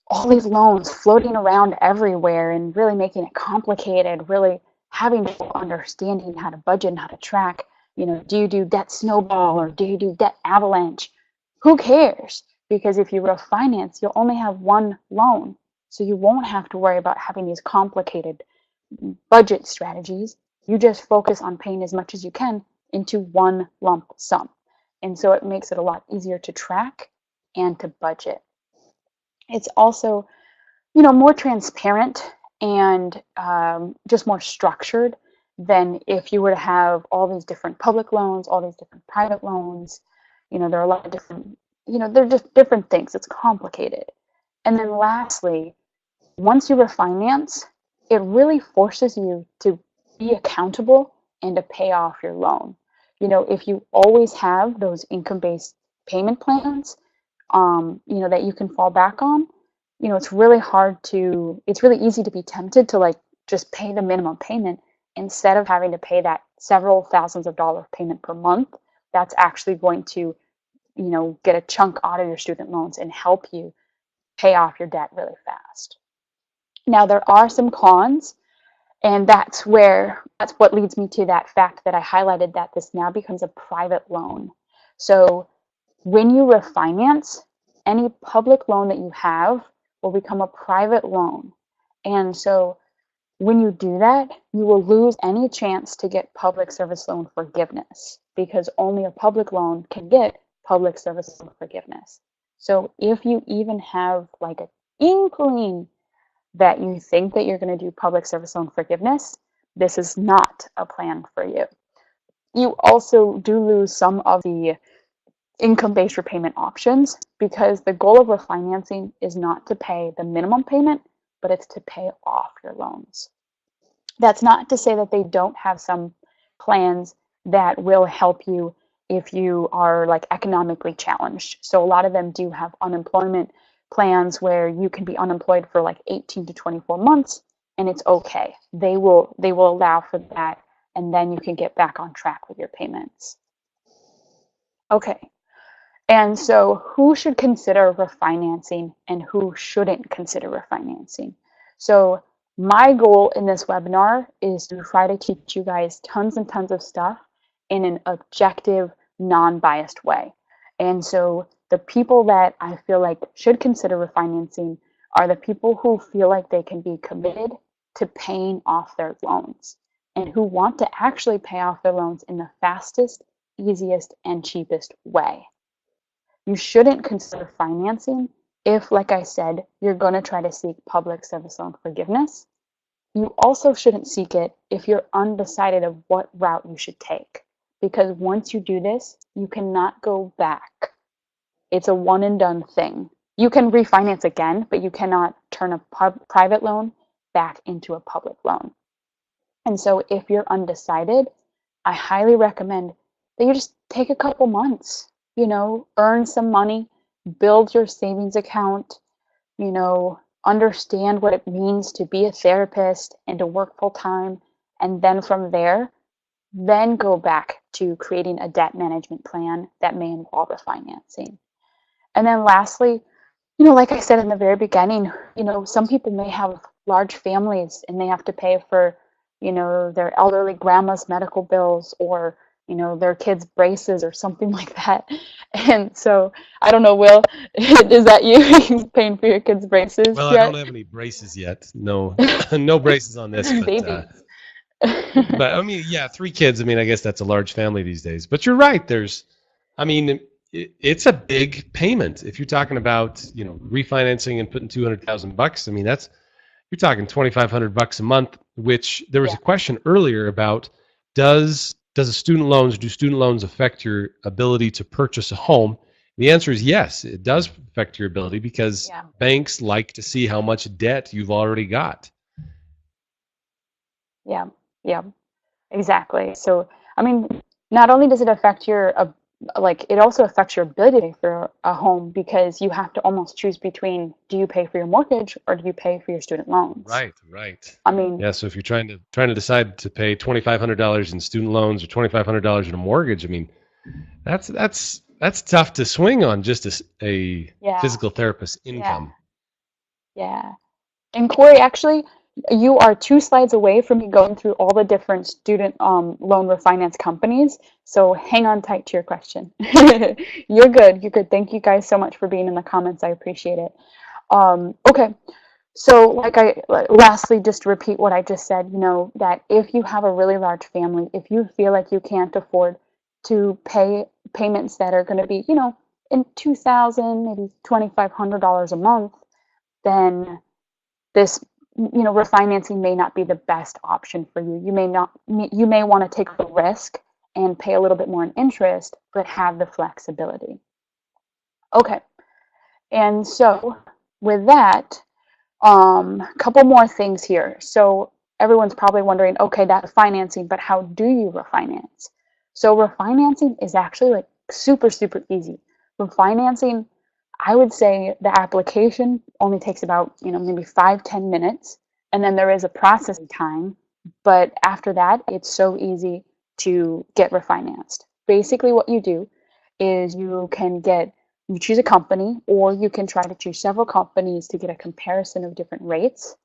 all these loans floating around everywhere and really making it complicated, really having people understanding how to budget and how to track, do you do debt snowball or do you do debt avalanche? Who cares? Because if you refinance, you'll only have one loan. So you won't have to worry about having these complicated budget strategies. You just focus on paying as much as you can into one lump sum. And so it makes it a lot easier to track and to budget. It's also, more transparent and just more structured than if you were to have all these different public loans, all these different private loans. There are a lot of different, they're just different things. It's complicated. And then lastly, once you refinance, it really forces you to be accountable and to pay off your loan. If you always have those income-based payment plans, that you can fall back on, it's really easy to be tempted to like just pay the minimum payment instead of having to pay that several thousands of dollar payment per month. That's actually going to, get a chunk out of your student loans and help you pay off your debt really fast. Now, there are some cons, and that's what leads me to that fact that I highlighted, that this now becomes a private loan. So when you refinance, any public loan that you have will become a private loan. And so when you do that, you will lose any chance to get public service loan forgiveness, because only a public loan can get public service loan forgiveness. So if you even have like an inkling that you think that you're going to do public service loan forgiveness, this is not a plan for you. You also do lose some of the income-based repayment options, because the goal of refinancing is not to pay the minimum payment, but it's to pay off your loans. That's not to say that they don't have some plans that will help you if you are like economically challenged. So a lot of them do have unemployment plans where you can be unemployed for like 18 to 24 months and it's okay. They will allow for that, and then you can get back on track with your payments. Okay. And so who should consider refinancing and who shouldn't consider refinancing? So my goal in this webinar is to try to teach you guys tons and tons of stuff in an objective, non-biased way. And so the people that I feel like should consider refinancing are the people who feel like they can be committed to paying off their loans and who want to actually pay off their loans in the fastest, easiest, and cheapest way. You shouldn't consider financing if, like I said, you're going to try to seek public service loan forgiveness. You also shouldn't seek it if you're undecided of what route you should take, because once you do this, you cannot go back. It's a one and done thing. You can refinance again, but you cannot turn a private loan back into a public loan. And so if you're undecided, I highly recommend that you just take a couple months, earn some money, build your savings account, understand what it means to be a therapist and to work full time. And then from there, then go back to creating a debt management plan that may involve refinancing. And then lastly, like I said in the very beginning, some people may have large families and they have to pay for, their elderly grandma's medical bills or, their kids' braces or something like that. And so I don't know, Will, is that you paying for your kids' braces Well, I don't yet? have any braces yet. No, no braces on this, Babies. but I mean, yeah, 3 kids. I mean, I guess that's a large family these days. But you're right. I mean, it's a big payment if you're talking about refinancing and putting $200,000. I mean, you're talking $2,500 a month. Which there was Yeah. a question earlier about do student loans affect your ability to purchase a home? The answer is yes, it does affect your ability because Yeah. banks like to see how much debt you've already got. Yeah. Yeah. Exactly. So, I mean, not only does it affect it also affects your ability to pay for a home because you have to almost choose between do you pay for your mortgage or do you pay for your student loans? Right, right. I mean, Yeah, so if you're trying to decide to pay $2,500 in student loans or $2,500 in a mortgage, I mean, that's tough to swing on just a yeah, physical therapist's yeah, income. yeah. And Corey, actually, you are 2 slides away from me going through all the different student loan refinance companies. So hang on tight to your question. You're good. You're good. Thank you guys so much for being in the comments. I appreciate it. Okay. So, lastly, just to repeat what I just said, that if you have a really large family, if you feel like you can't afford to pay payments that are going to be, in 2,000, maybe $2,500 a month, then this, refinancing may not be the best option for you. You may want to take the risk and pay a little bit more in interest, but have the flexibility. Okay. And so, with that, couple more things here. So everyone's probably wondering, okay, that's financing, but how do you refinance? So refinancing is actually like super, super easy. Refinancing, I would say the application only takes about, maybe 5-10 minutes. And then there is a processing time. But after that, it's so easy to get refinanced. Basically, what you do is you choose a company, or you can try to choose several companies to get a comparison of different rates.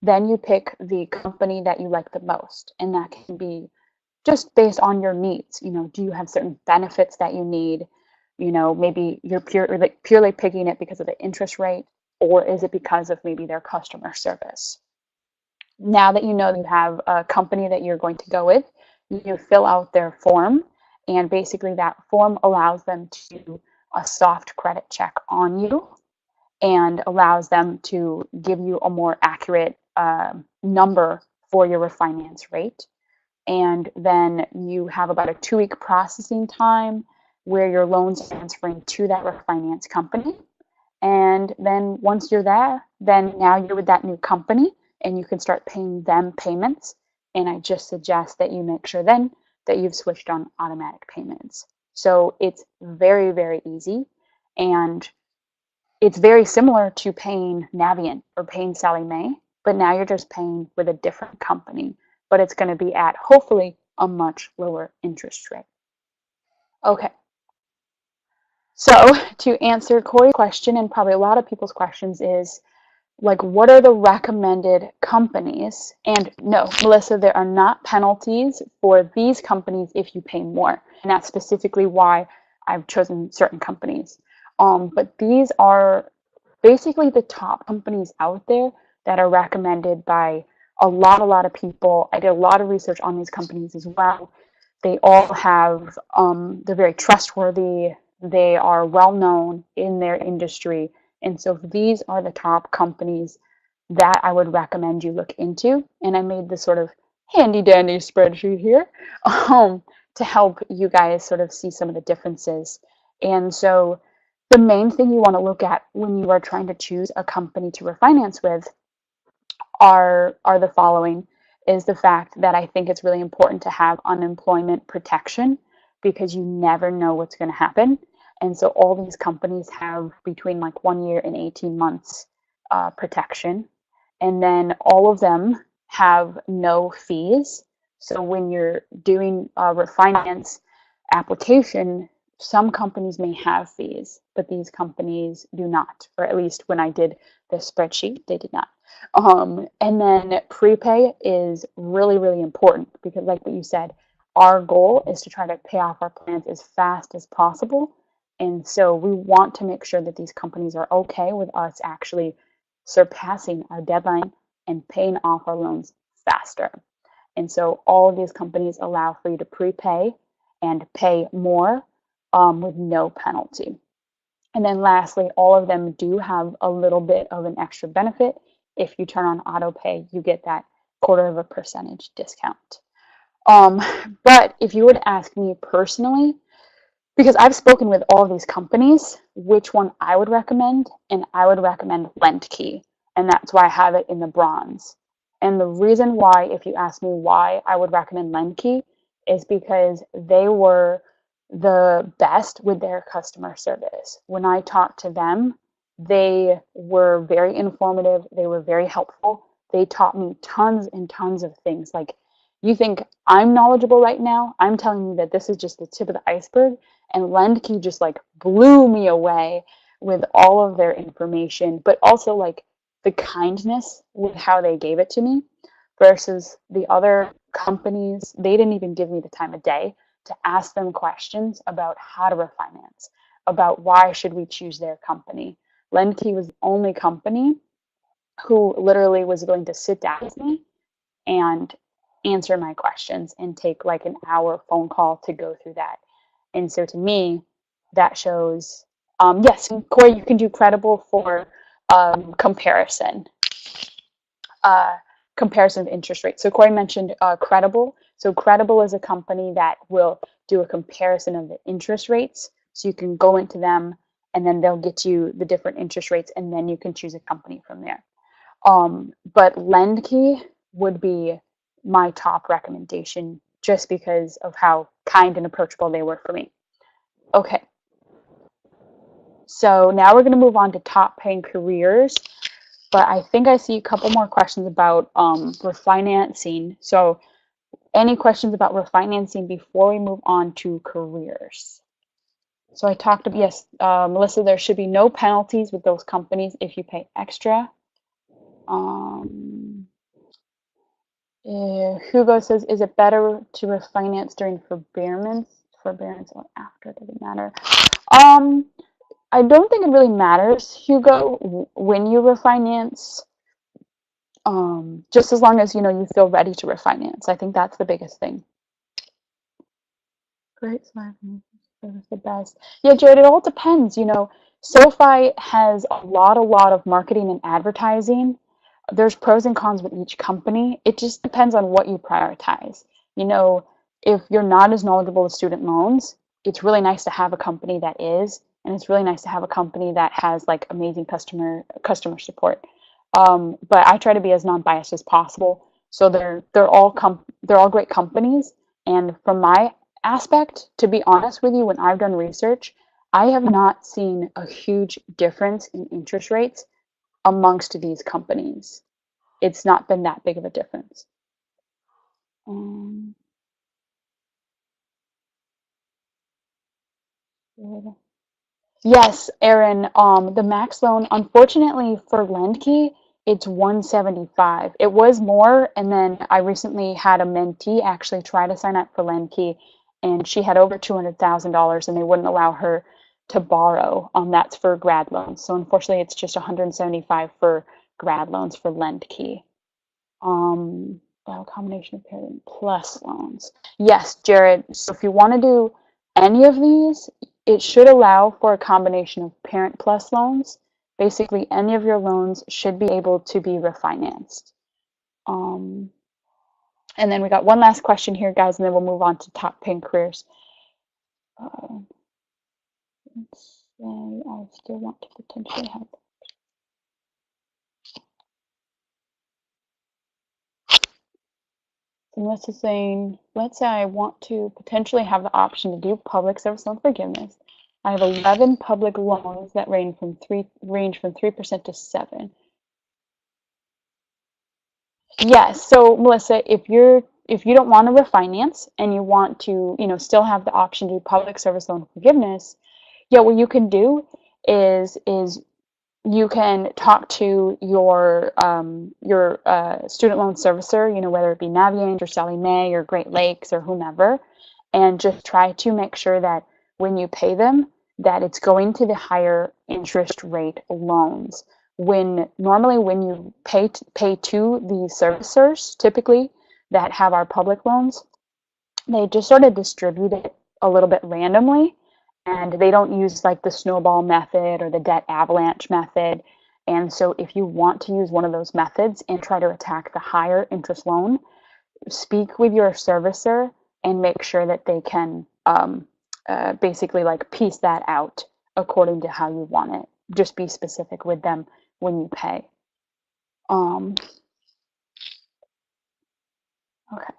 Then you pick the company that you like the most, and that can be just based on your needs. Do you have certain benefits that you need? Maybe you're purely picking it because of the interest rate, or is it because of maybe their customer service? Now that you know you have a company that you're going to go with, you fill out their form, and basically that form allows them to do a soft credit check on you and allows them to give you a more accurate number for your refinance rate. And then you have about a 2-week processing time where your loan's transferring to that refinance company. And then once you're there, then now you're with that new company and you can start paying them payments. And I just suggest that you make sure then that you've switched on automatic payments. So it's very, very easy. And it's very similar to paying Navient or paying Sally Mae, but now you're just paying with a different company. But it's going to be at hopefully a much lower interest rate. Okay. So to answer Corey's question and probably a lot of people's questions is like, what are the recommended companies? And no, Melissa, there are not penalties for these companies if you pay more. And that's specifically why I've chosen certain companies. But these are basically the top companies out there that are recommended by a lot of people. I did a lot of research on these companies as well. They all have, they're very trustworthy. They are well known in their industry. And so these are the top companies that I would recommend you look into. And I made this sort of handy dandy spreadsheet here to help you guys sort of see some of the differences. And so the main thing you want to look at when you are trying to choose a company to refinance with are the following: is the fact that I think it's really important to have unemployment protection because you never know what's going to happen. And so all these companies have between like 1 year and 18 months protection. And then all of them have no fees. So when you're doing a refinance application, some companies may have fees, but these companies do not, or at least when I did the spreadsheet, they did not. And then prepay is really, really important because, like what you said, our goal is to try to pay off our plans as fast as possible. And so we want to make sure that these companies are okay with us actually surpassing our deadline and paying off our loans faster. And so all of these companies allow for you to prepay and pay more with no penalty. And then lastly, all of them do have a little bit of an extra benefit. If you turn on auto pay, you get that 0.25% discount. But if you would ask me personally, because I've spoken with all of these companies, which one I would recommend, and I would recommend LendKey, and that's why I have it in the bronze. And the reason why, if you ask me why I would recommend LendKey, is because they were the best with their customer service. When I talked to them, they were very informative, they were very helpful. They taught me tons and tons of things. Like, you think I'm knowledgeable right now, I'm telling you that this is just the tip of the iceberg. And LendKey just like blew me away with all of their information, but also like the kindness with how they gave it to me versus the other companies. They didn't even give me the time of day to ask them questions about how to refinance, about why should we choose their company. LendKey was the only company who literally was willing to sit down with me and answer my questions and take like an hour phone call to go through that. And so to me, that shows, yes, Corey, you can do credible for comparison, comparison of interest rates. So Corey mentioned credible. So credible is a company that will do a comparison of the interest rates. So you can go into them and then they'll get you the different interest rates and then you can choose a company from there. But LendKey would be my top recommendation just because of how kind and approachable they were for me. Okay, so now we're going to move on to top paying careers, but I think I see a couple more questions about refinancing. So any questions about refinancing before we move on to careers? So I talked about, yes, Melissa, there should be no penalties with those companies if you pay extra. Hugo says, is it better to refinance during forbearance or after? Does it matter? I don't think it really matters, Hugo, when you refinance. Just as long as you feel ready to refinance. I think that's the biggest thing. Great slide. That's the best. Yeah, Jared, it all depends. SoFi has a lot of marketing and advertising. There's pros and cons with each company. It just depends on what you prioritize. If you're not as knowledgeable with student loans, it's really nice to have a company that is, and it's really nice to have a company that has like amazing customer support. But I try to be as non-biased as possible. So they're all great companies. And from my aspect, to be honest with you, when I've done research, I have not seen a huge difference in interest rates amongst these companies. It's not been that big of a difference. Yes, Aaron, the max loan, unfortunately for LendKey, it's 175. It was more, and then I recently had a mentee actually try to sign up for LendKey, and she had over $200,000, and they wouldn't allow her to borrow. That's for grad loans. So unfortunately, it's just 175 for grad loans for LendKey. A combination of parent plus loans. Yes, Jared. So if you want to do any of these, it should allow for a combination of parent plus loans. Basically, any of your loans should be able to be refinanced. And then we got one last question here, guys, and then we'll move on to top paying careers. Let's say I still want to potentially have. So Melissa's saying, let's say I want to potentially have the option to do public service loan forgiveness. I have 11 public loans that range from 3% to 7%. Yes. So Melissa, if you don't want to refinance and you want to, still have the option to do public service loan forgiveness, yeah, what you can do is you can talk to your student loan servicer, whether it be Navient or Sallie Mae or Great Lakes or whomever, and just try to make sure that when you pay them, that it's going to the higher interest rate loans. When you pay to the servicers, typically that have our public loans, they just sort of distribute it a little bit randomly, and they don't use like the snowball method or the debt avalanche method. And so if you want to use one of those methods and try to attack the higher interest loan, speak with your servicer and make sure that they can basically like piece that out according to how you want it. Just be specific with them when you pay. Um, okay.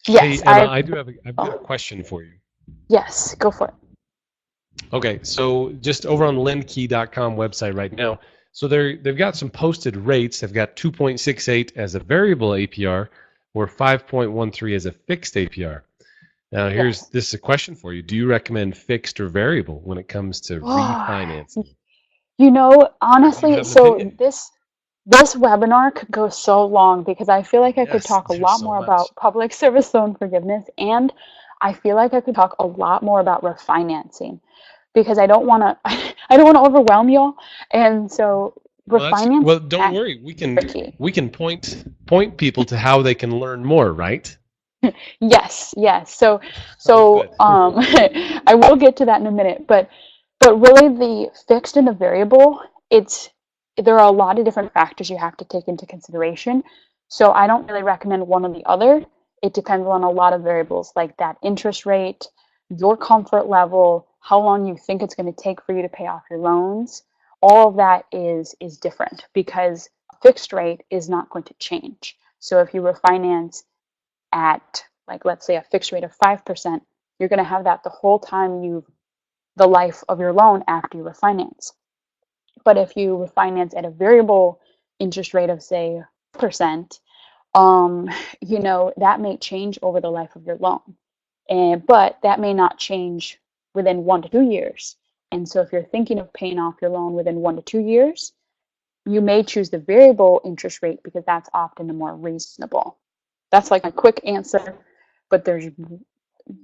Hey, Yes, Emma, I've got a oh, question for you. yes, go for it. Okay, so just over on lendkey.com website right now, so they've got some posted rates. They've got 2.68 as a variable APR or 5.13 as a fixed APR. Now, Yes. this is a question for you. Do you recommend fixed or variable when it comes to Oh, refinancing? Do you honestly, have an so opinion? this webinar could go so long because I feel like I could Yes, talk a there's lot so more much. about public service loan forgiveness, and I feel like I could talk a lot more about refinancing because I don't want to I don't want to overwhelm y'all. And so refinance Well, is don't actually worry. tricky. We can point people to how they can learn more, right? Yes, yes. So Oh, so good. um I will get to that in a minute, but really the fixed and the variable, it's there are a lot of different factors you have to take into consideration. So I don't really recommend one or the other. It depends on a lot of variables like that interest rate, your comfort level, how long you think it's going to take for you to pay off your loans. All of that is different because a fixed rate is not going to change. So if you refinance at, like, let's say a fixed rate of 5%, you're going to have that the whole time the life of your loan after you refinance. But if you refinance at a variable interest rate of say percent, um, that may change over the life of your loan. But that may not change within 1 to 2 years. And so if you're thinking of paying off your loan within 1 to 2 years, you may choose the variable interest rate because that's often the more reasonable. That's like a quick answer, but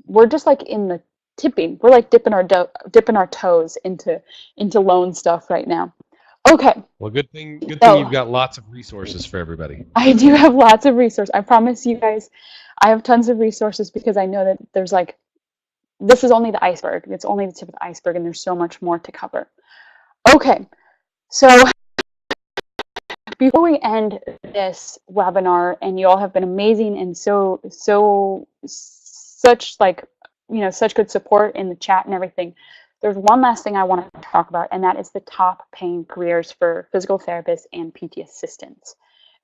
we're just like in the tipping. We're like dipping our toes into loan stuff right now. Okay, Well, good thing so you've got lots of resources for everybody. I do have lots of resources. I promise you guys, I have tons of resources because I know that there's like this is only the iceberg. It's only the tip of the iceberg, and there's so much more to cover. Okay, so before we end this webinar, and you all have been amazing and such like such good support in the chat and everything, there's one last thing I want to talk about, and that is the top paying careers for physical therapists and PT assistants.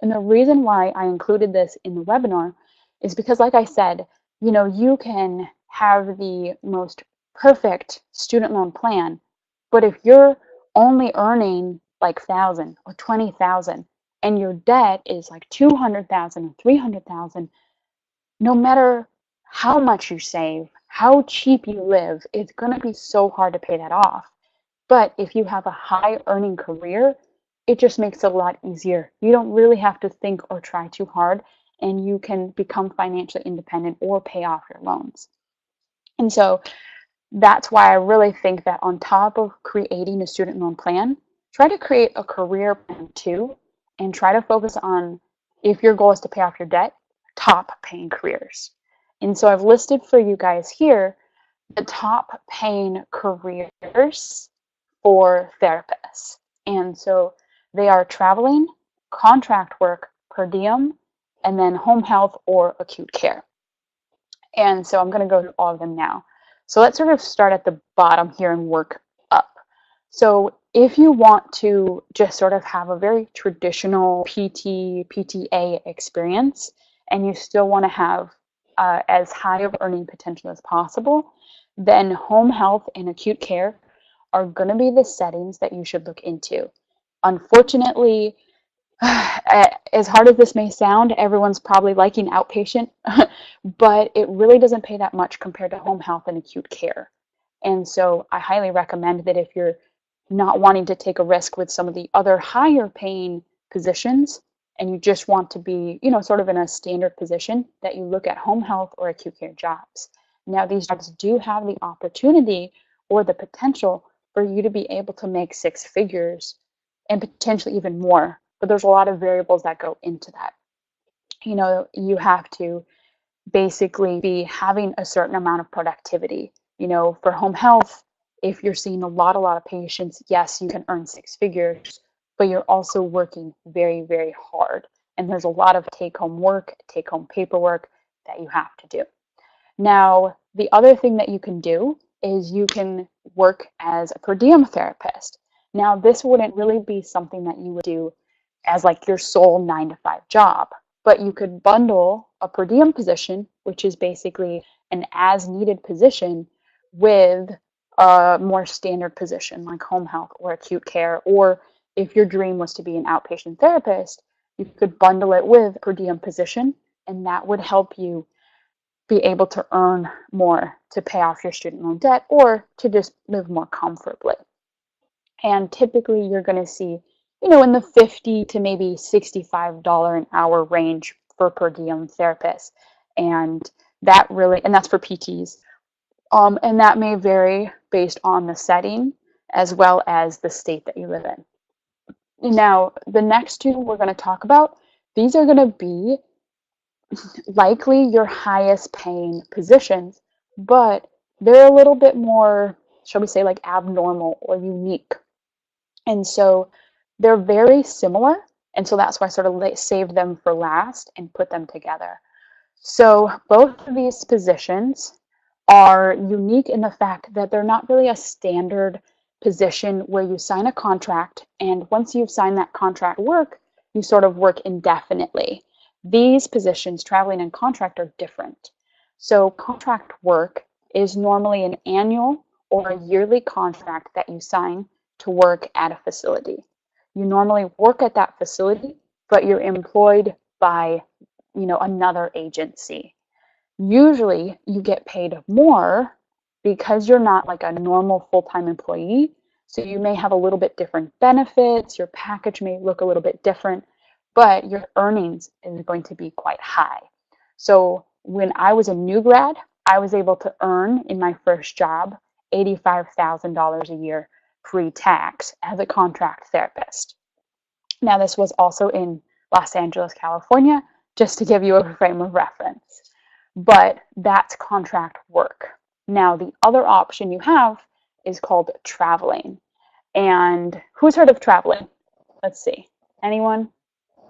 And the reason why I included this in the webinar is because, like I said, you can have the most perfect student loan plan, but if you're only earning like 1,000 or 20,000 and your debt is like 200,000 or 300,000, no matter how much you save, how cheap you live, it's going to be so hard to pay that off. But if you have a high earning career, it just makes it a lot easier. You don't really have to think or try too hard, and you can become financially independent or pay off your loans. And so that's why I really think that on top of creating a student loan plan, try to create a career plan too, and try to focus on, if your goal is to pay off your debt, top paying careers. And so I've listed for you guys here the top paying careers for therapists. And so they are traveling, contract work, per diem, and then home health or acute care. And so I'm going to go through all of them now. So let's sort of start at the bottom here and work up. So if you want to just sort of have a very traditional PTA experience, and you still want to have as high of earning potential as possible, then home health and acute care are going to be the settings that you should look into. Unfortunately, as hard as this may sound, everyone's probably liking outpatient, but it really doesn't pay that much compared to home health and acute care. And so I highly recommend that if you're not wanting to take a risk with some of the other higher paying positions and you just want to be, sort of in a standard position, that you look at home health or acute care jobs. Now, these jobs do have the opportunity or the potential for you to be able to make six figures and potentially even more. But there's a lot of variables that go into that. You have to basically be having a certain amount of productivity. For home health, if you're seeing a lot of patients, yes, you can earn six figures, but you're also working very, very hard. And there's a lot of take-home work, take-home paperwork that you have to do. Now, the other thing that you can do is you can work as a per diem therapist. Now, this wouldn't really be something that you would do as like your sole 9 to 5 job, but you could bundle a per diem position, which is basically an as needed position, with a more standard position like home health or acute care, or if your dream was to be an outpatient therapist, you could bundle it with a per diem position, and that would help you be able to earn more to pay off your student loan debt or to just live more comfortably. And typically you're going to see, in the $50 to maybe $65 an hour range for per diem therapists. And that's for PTs. And that may vary based on the setting as well as the state that you live in. Now, the next two we're going to talk about, these are going to be likely your highest paying positions, but they're a little bit more, shall we say, like abnormal or unique. And so they're very similar. And so that's why I sort of saved them for last and put them together. So both of these positions are unique in the fact that they're not really a standard position where you sign a contract, and once you've signed that contract work, you sort of work indefinitely. These positions, traveling and contract, are different. So contract work is normally an annual or a yearly contract that you sign to work at a facility. You normally work at that facility, but you're employed by, another agency. Usually you get paid more because you're not like a normal full-time employee. So you may have a little bit different benefits, your package may look a little bit different, but your earnings is going to be quite high. So when I was a new grad, I was able to earn in my first job $85,000 a year pre-tax as a contract therapist. Now, this was also in Los Angeles, California, just to give you a frame of reference. But that's contract work. Now, the other option you have is called traveling. And who's heard of traveling? Let's see. Anyone?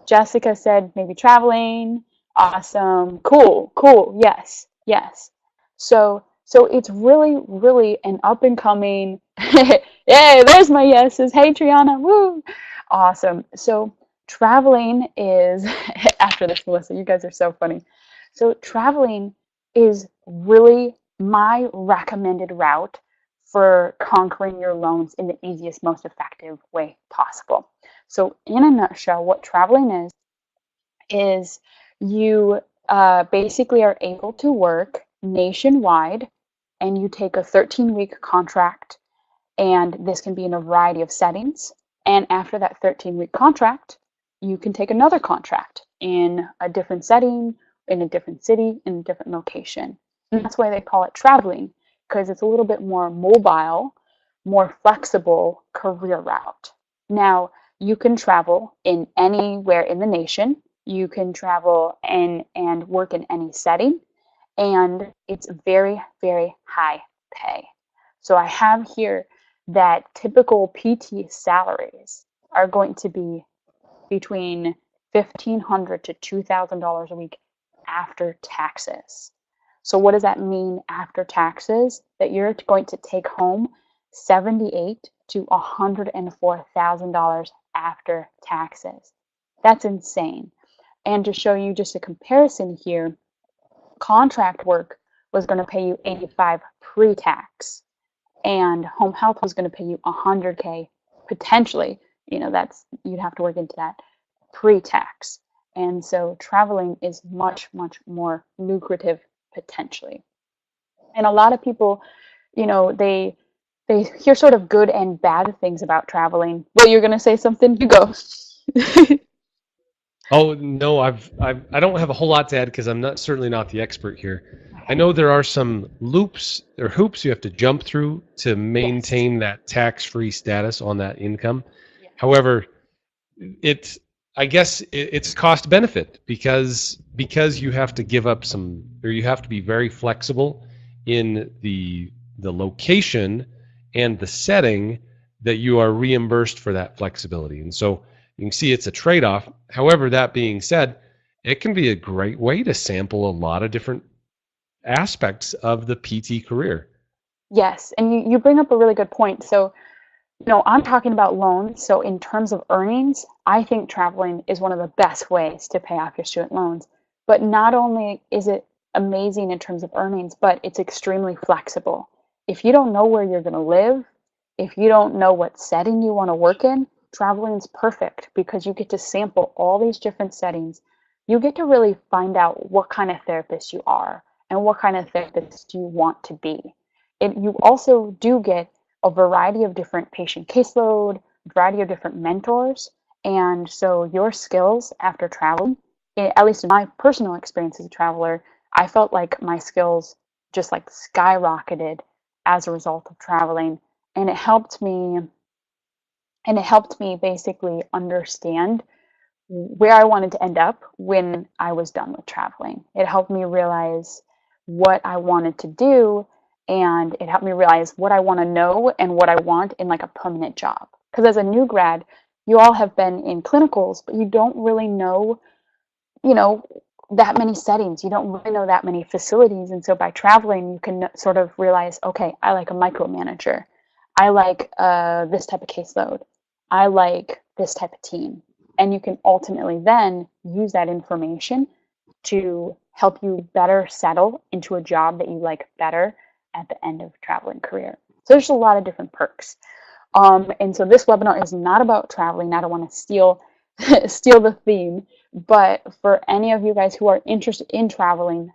Jessica said maybe traveling. Awesome. Cool. Cool. Yes. Yes. So it's really, really an up and coming. Yay, there's my yeses. Hey, Triana. Woo. Awesome. So traveling is, after this, Melissa, you guys are so funny. So traveling is really my recommended route for conquering your loans in the easiest, most effective way possible. So in a nutshell, what traveling is you basically are able to work nationwide, and you take a 13-week contract, and this can be in a variety of settings. And after that 13-week contract, you can take another contract in a different setting, in a different city, in a different location. And that's why they call it traveling, because it's a little bit more mobile, more flexible career route. Now, you can travel in anywhere in the nation. You can travel and work in any setting, and it's very, very high pay. So I have here that typical PT salaries are going to be between $1,500 to $2,000 a week after taxes. So what does that mean after taxes? That you're going to take home $78,000 to $104,000 after taxes. That's insane. And to show you just a comparison here, contract work was going to pay you $85,000 pre-tax, and home health was going to pay you $100,000 potentially. That's, you'd have to work into that, pre-tax. And so traveling is much, much more lucrative potentially. And a lot of people, they hear sort of good and bad things about traveling. Well, you're going to say something? You go. Oh no, I don't have a whole lot to add because I'm not certainly not the expert here. I Okay. know there are some loops or hoops you have to jump through to Yes. maintain that tax-free status on that income. Yes. However, it's I guess it's cost benefit because you have to give up some, or you have to be very flexible in the location and the setting that you are reimbursed for that flexibility. And so you can see it's a trade-off. However, that being said, it can be a great way to sample a lot of different aspects of the PT career. Yes. And you bring up a really good point. So, I'm talking about loans. So, in terms of earnings, I think traveling is one of the best ways to pay off your student loans. But not only is it amazing in terms of earnings, but it's extremely flexible. If you don't know where you're going to live, if you don't know what setting you want to work in, traveling is perfect because you get to sample all these different settings. You get to really find out what kind of therapist you are and what kind of therapist you want to be. You also do get a variety of different patient caseload, variety of different mentors. And so your skills after traveling, at least in my personal experience as a traveler, I felt like my skills just like skyrocketed as a result of traveling. And it helped me basically understand where I wanted to end up when I was done with traveling. It helped me realize what I wanted to do, and it helped me realize what I want to know and what I want in like a permanent job. Because as a new grad, you all have been in clinicals, but you don't really know, you know, that many settings. You don't really know that many facilities. And so by traveling, you can sort of realize, okay, I like a micromanager. I like this type of caseload. I like this type of team. And you can ultimately then use that information to help you better settle into a job that you like better at the end of a traveling career. So there's a lot of different perks. And so this webinar is not about traveling. I don't want to steal steal the theme, but for any of you guys who are interested in traveling,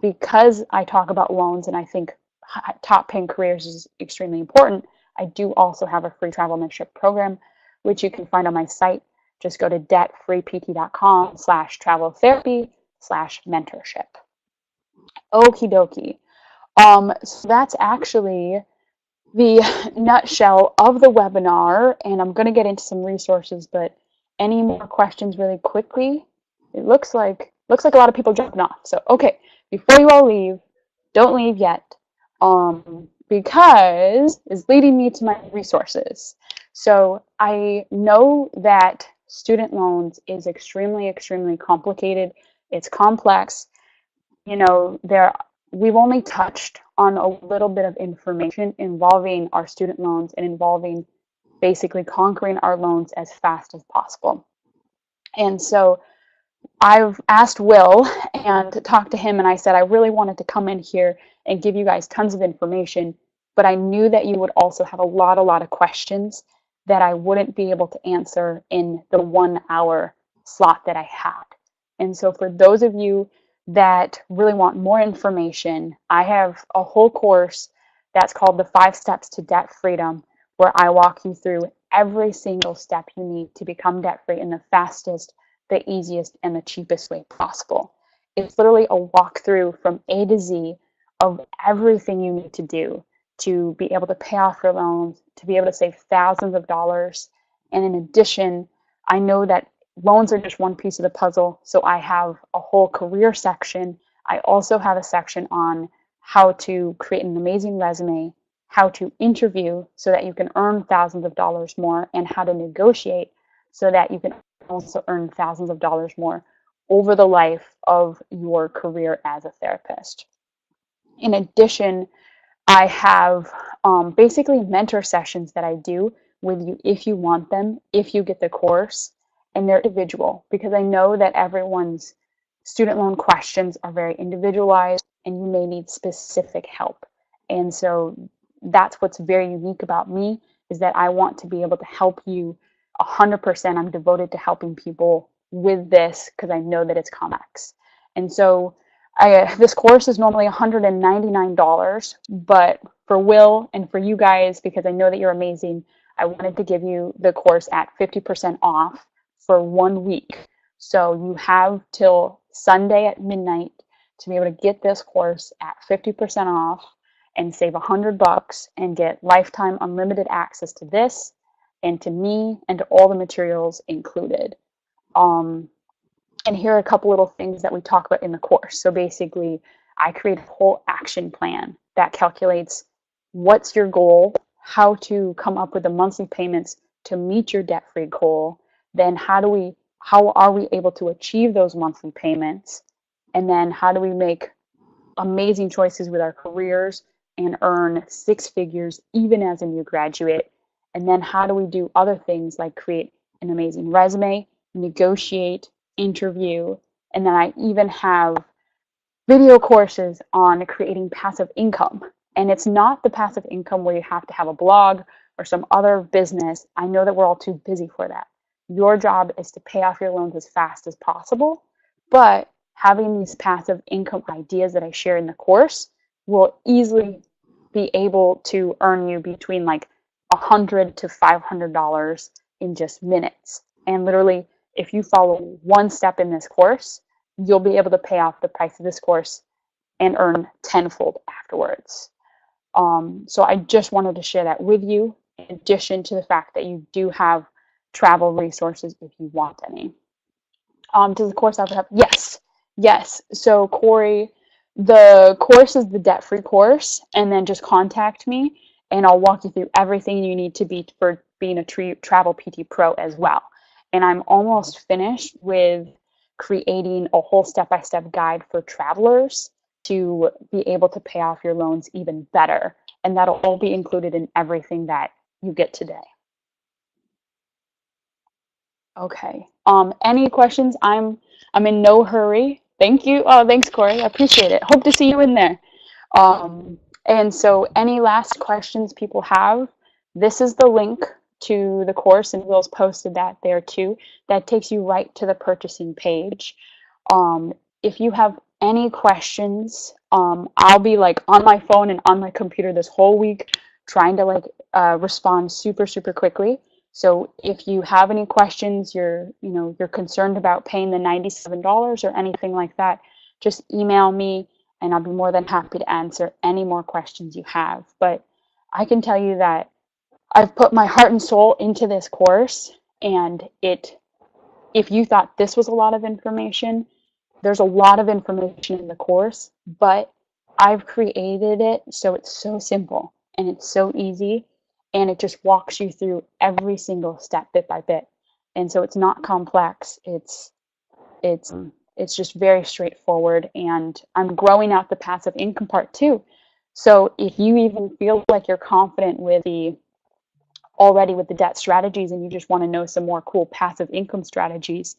because I talk about loans and I think top paying careers is extremely important, I do also have a free travel mentorship program, which you can find on my site. Just go to debtfreept.com/travel therapy/mentorship. Okie dokie. So that's actually the nutshell of the webinar, and I'm going to get into some resources, but any more questions really quickly? It looks like a lot of people jumping off. So, okay, before you all leave, don't leave yet, because it's leading me to my resources. So I know that student loans is extremely, extremely complicated. It's complex. There we've only touched on a little bit of information involving our student loans and involving basically conquering our loans as fast as possible. And so I've asked Will and talked to him, and I said I really wanted to come in here and give you guys tons of information, but I knew that you would also have a lot of questions that I wouldn't be able to answer in the 1 hour slot that I had. And so for those of you that really want more information, I have a whole course that's called the 5 Steps to Debt Freedom, where I walk you through every single step you need to become debt free in the fastest, the easiest, and the cheapest way possible. It's literally a walkthrough from A to Z of everything you need to do to be able to pay off your loans, to be able to save thousands of dollars. And in addition, I know that loans are just one piece of the puzzle, so I have a whole career section. I also have a section on how to create an amazing resume, how to interview so that you can earn thousands of dollars more, and how to negotiate so that you can also earn thousands of dollars more over the life of your career as a therapist. In addition, I have basically mentor sessions that I do with you if you want them, if you get the course, and they're individual because I know that everyone's student loan questions are very individualized and you may need specific help. And so that's what's very unique about me is that I want to be able to help you 100% I'm devoted to helping people with this because I know that it's complex. And so this course is normally $199, but for Will and for you guys, because I know that you're amazing, I wanted to give you the course at 50% off for 1 week. So you have till Sunday at midnight to be able to get this course at 50% off and save $100 and get lifetime unlimited access to this and to me and to all the materials included. And here are a couple little things that we talk about in the course. So basically, I create a whole action plan that calculates what's your goal, how to come up with the monthly payments to meet your debt-free goal, then how are we able to achieve those monthly payments, and then how do we make amazing choices with our careers and earn six figures even as a new graduate, and then how do we do other things like create an amazing resume, negotiate, interview, and then I even have video courses on creating passive income. And it's not the passive income where you have to have a blog or some other business. I know that we're all too busy for that. Your job is to pay off your loans as fast as possible, but having these passive income ideas that I share in the course will easily be able to earn you between like $100 to $500 in just minutes. And literally, if you follow one step in this course, you'll be able to pay off the price of this course and earn tenfold afterwards. So I just wanted to share that with you, in addition to the fact that you do have travel resources if you want any. Does the course have? Yes, yes. So Corey, the course is the debt-free course, and then just contact me, and I'll walk you through everything you need to be for being a travel PT pro as well. And I'm almost finished with creating a whole step-by-step guide for travelers to be able to pay off your loans even better. And that'll all be included in everything that you get today. Okay. Any questions? I'm in no hurry. Thank you. Oh, thanks, Corey. I appreciate it. Hope to see you in there. And so any last questions people have, this is the link to the course, and Will's posted that there too. That takes you right to the purchasing page. If you have any questions, I'll be like on my phone and on my computer this whole week trying to like respond super, super quickly. So if you have any questions, you're concerned about paying the $97 or anything like that, just email me and I'll be more than happy to answer any more questions you have. But I can tell you that I've put my heart and soul into this course, and if you thought this was a lot of information, there's a lot of information in the course, but I've created it so it's so simple and it's so easy, and it just walks you through every single step bit by bit. And so it's not complex. It's just very straightforward, and I'm growing out the passive income part too. So if you even feel like you're confident with the debt strategies and you just want to know some more cool passive income strategies,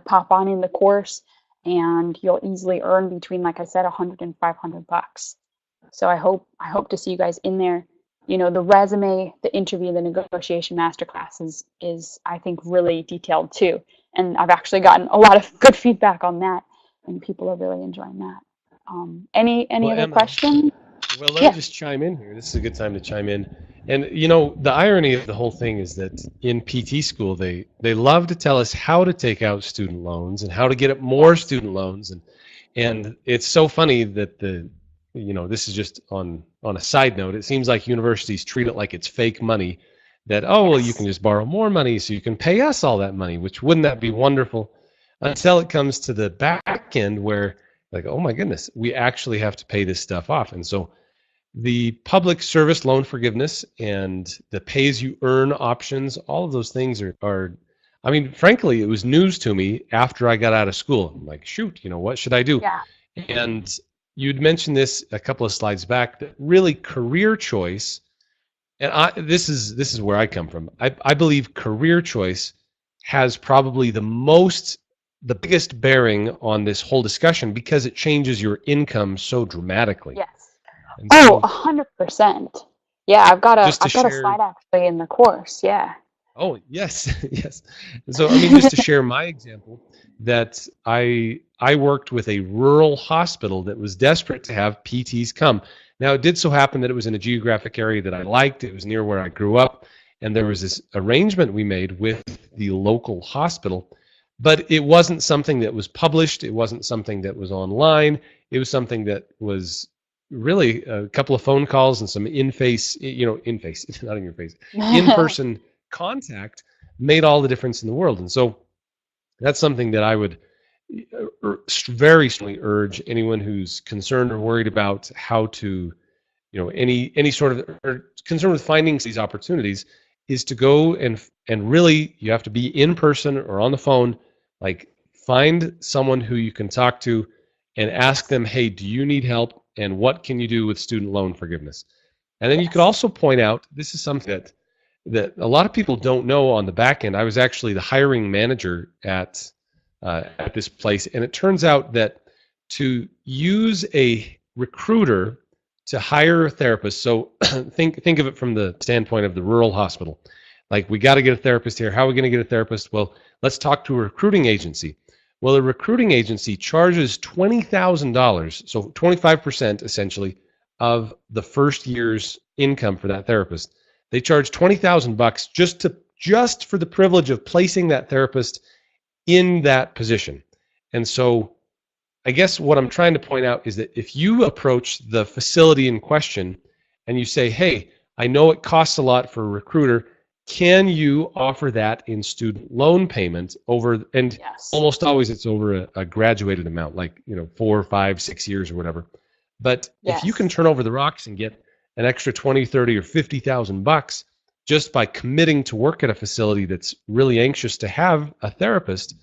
pop on in the course and you'll easily earn between, like I said, $100 and $500. So I hope to see you guys in there. The resume, the interview, the negotiation masterclass is I think really detailed too. And I've actually gotten a lot of good feedback on that, and people are really enjoying that. Any Well, other Emma, questions? well, let me Yeah. just chime in here. This is a good time to chime in. And the irony of the whole thing is that in PT school, they love to tell us how to take out student loans and how to get more student loans, and it's so funny that this is just on a side note. It seems like universities treat it like it's fake money. That well, you can Yes. just borrow more money so you can pay us all that money. Which wouldn't that be wonderful? Until it comes to the back end where like, oh my goodness, we actually have to pay this stuff off, and so the public service loan forgiveness and the pay as you earn options, all of those things are I mean, frankly, it was news to me after I got out of school. I'm like, shoot, what should I do? Yeah. And you'd mentioned this a couple of slides back, that really career choice, and this is where I come from. I believe career choice has probably the biggest bearing on this whole discussion because it changes your income so dramatically. Yes. And Oh, so 100%. Yeah, I've got just to a share, slide actually in the course. Yeah. Oh, yes, yes. So, I mean, just to share my example, that I worked with a rural hospital that was desperate to have PTs come. Now, it did so happen that it was in a geographic area that I liked. It was near where I grew up, and there was this arrangement we made with the local hospital, but it wasn't something that was published. It wasn't something that was online. It was something that was really a couple of phone calls and some in-face, in-face, not in your face, in-person contact made all the difference in the world. And so that's something that I would very strongly urge anyone who's concerned or worried about how to, any sort of or concerned with finding these opportunities is to go and really you have to be in person or on the phone, like find someone who you can talk to and ask them, hey, do you need help? And what can you do with student loan forgiveness? And then you could Yes. also point out, this is something that a lot of people don't know on the back end. I was actually the hiring manager at this place, and it turns out that to use a recruiter to hire a therapist. So think of it from the standpoint of the rural hospital. Like, we got to get a therapist here. How are we going to get a therapist? Well, let's talk to a recruiting agency. Well, a recruiting agency charges $20,000, so 25% essentially of the first year's income for that therapist. They charge $20,000 just for the privilege of placing that therapist in that position. And so I guess what I'm trying to point out is that if you approach the facility in question and you say, hey, I know it costs a lot for a recruiter, can you offer that in student loan payment over, and Yes. almost always it's over a graduated amount, like 4, 5, 6 years or whatever. But if you can Yes. turn over the rocks and get an extra 20, 30, or $50,000 just by committing to work at a facility that's really anxious to have a therapist,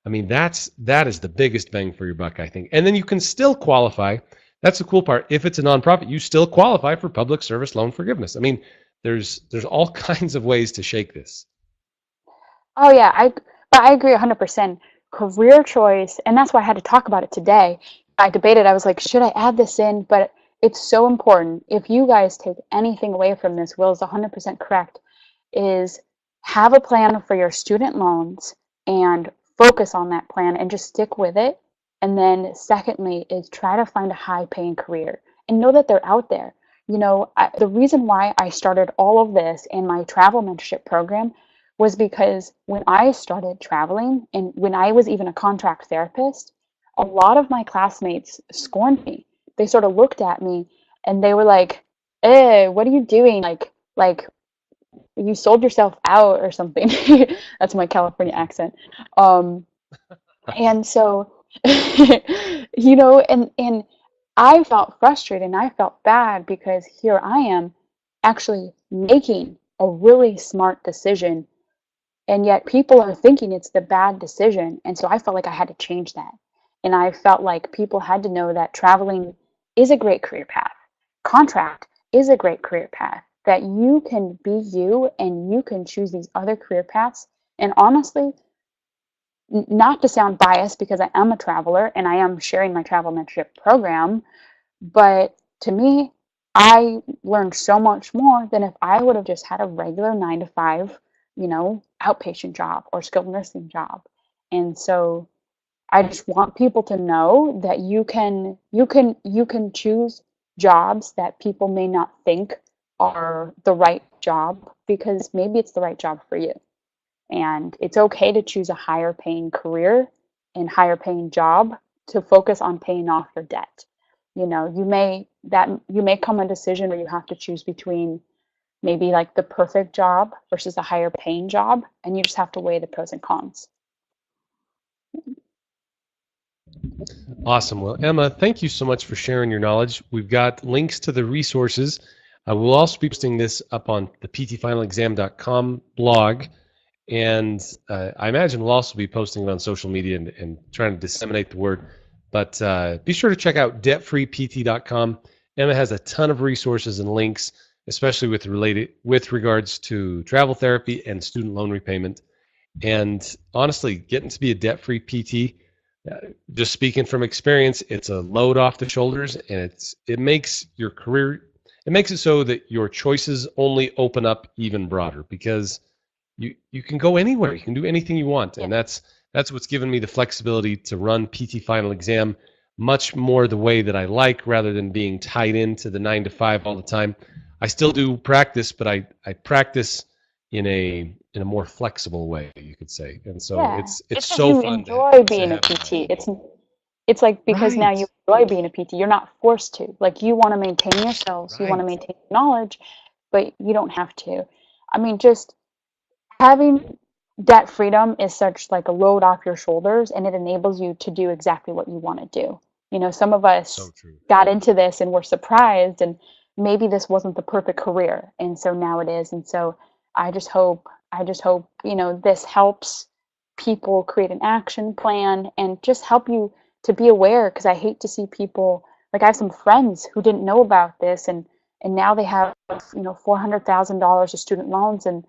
I mean, that is the biggest bang for your buck, I think. And then you can still qualify. That's the cool part. If it's a nonprofit, you still qualify for public service loan forgiveness. I mean, there's all kinds of ways to shake this. Oh yeah, but I agree 100%. Career choice, and that's why I had to talk about it today. I debated. I was like, should I add this in? But it's so important. If you guys take anything away from this, Will is 100% correct. Is have a plan for your student loans and focus on that plan and just stick with it. And then secondly is try to find a high paying career and know that they're out there. The reason why I started all of this in my travel mentorship program was because when I started traveling and when I was even a contract therapist, a lot of my classmates scorned me. They sort of looked at me and they were like, "Eh, what are you doing? Like you sold yourself out or something." That's my California accent. Um, and so, and I felt frustrated and I felt bad because here I am actually making a really smart decision, and yet people are thinking it's the bad decision. And so I felt like I had to change that. And I felt like people had to know that traveling is a great career path. Contract is a great career path. That you can be you and you can choose these other career paths. And honestly, not to sound biased because I am a traveler and I am sharing my travel mentorship program, but to me, I learned so much more than if I would have just had a regular 9 to 5, outpatient job or skilled nursing job. And so I just want people to know that you can choose jobs that people may not think are the right job because maybe it's the right job for you. And it's okay to choose a higher paying career and higher paying job to focus on paying off your debt. You may come a decision where you have to choose between maybe like the perfect job versus a higher paying job, and you just have to weigh the pros and cons. Awesome. Well, Emma, thank you so much for sharing your knowledge. We've got links to the resources. We'll also be posting this up on the ptfinalexam.com blog. And I imagine we'll also be posting it on social media and trying to disseminate the word. But be sure to check out debtfreept.com. Emma has a ton of resources and links, especially with regards to travel therapy and student loan repayment. And honestly, getting to be a debt-free PT, just speaking from experience, it's a load off the shoulders, and it makes your career, it makes it so that your choices only open up even broader because you can go anywhere. You can do anything you want, Yeah. and that's what's given me the flexibility to run PT final exam much more the way that I like, rather than being tied into the 9 to 5 all the time. I still do practice, but I practice in a more flexible way, you could say. And so Yeah. it's It's because so you fun enjoy to being a have it all. PT. It's like because now you Right. enjoy being a PT, you're not forced to. Like you want to maintain yourselves, you want to Right. maintain knowledge, but you don't have to. I mean, just having debt freedom is such like a load off your shoulders, and it enables you to do exactly what you want to do. You know, some of So us true. got into this and were surprised, and maybe this wasn't the perfect career, and so now it is. And so I just hope, this helps people create an action plan and just help you to be aware, because I hate to see people, like I have some friends who didn't know about this, and now they have, $400,000 of student loans, and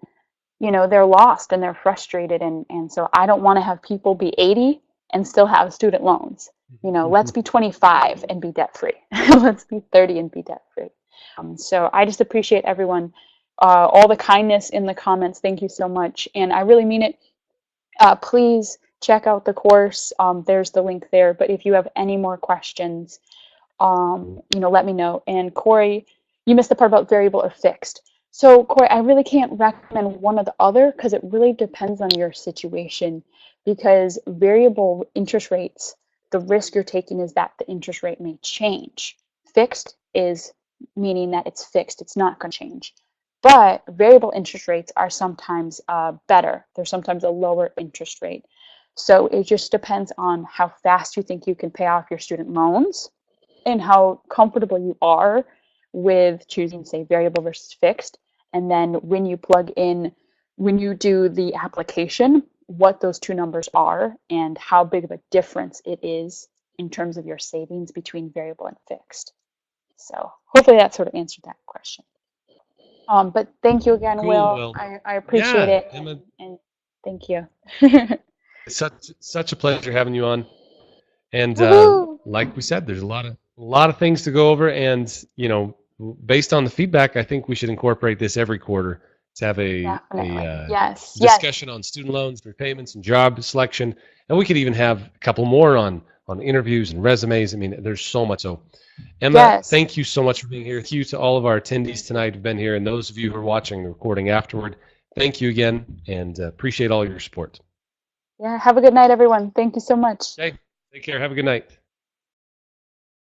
they're lost and they're frustrated, and so I don't want to have people be 80 and still have student loans. Let's be 25 and be debt free. Let's be 30 and be debt free. So I just appreciate everyone, all the kindness in the comments. Thank you so much, and I really mean it. Please check out the course. There's the link there. But if you have any more questions, let me know. And Corey, you missed the part about variable or fixed. So Corey, I really can't recommend one or the other because it really depends on your situation. Because variable interest rates, the risk you're taking is that the interest rate may change. Fixed is meaning that it's fixed, it's not going to change. But variable interest rates are sometimes better. They're sometimes a lower interest rate. So it just depends on how fast you think you can pay off your student loans and how comfortable you are with choosing, say, variable versus fixed. And then when you do the application, what those two numbers are and how big of a difference it is in terms of your savings between variable and fixed. So hopefully that sort of answered that question. But thank you again, Cool. Will. Well, I appreciate yeah, it, Emma, and thank you. it's such a pleasure having you on. And Woohoo! like we said, there's a lot of things to go over, and based on the feedback, I think we should incorporate this every quarter to have a Definitely. Yes. Yes. discussion on student loans, repayments, and job selection, and we could even have a couple more on interviews and resumes. I mean, there's so much. So, Emma, Yes. thank you so much for being here. Thank you to all of our attendees tonight who've been here, and those of you who are watching the recording afterward. Thank you again, and appreciate all your support. Yeah. Have a good night, everyone. Thank you so much. Okay, take care. Have a good night.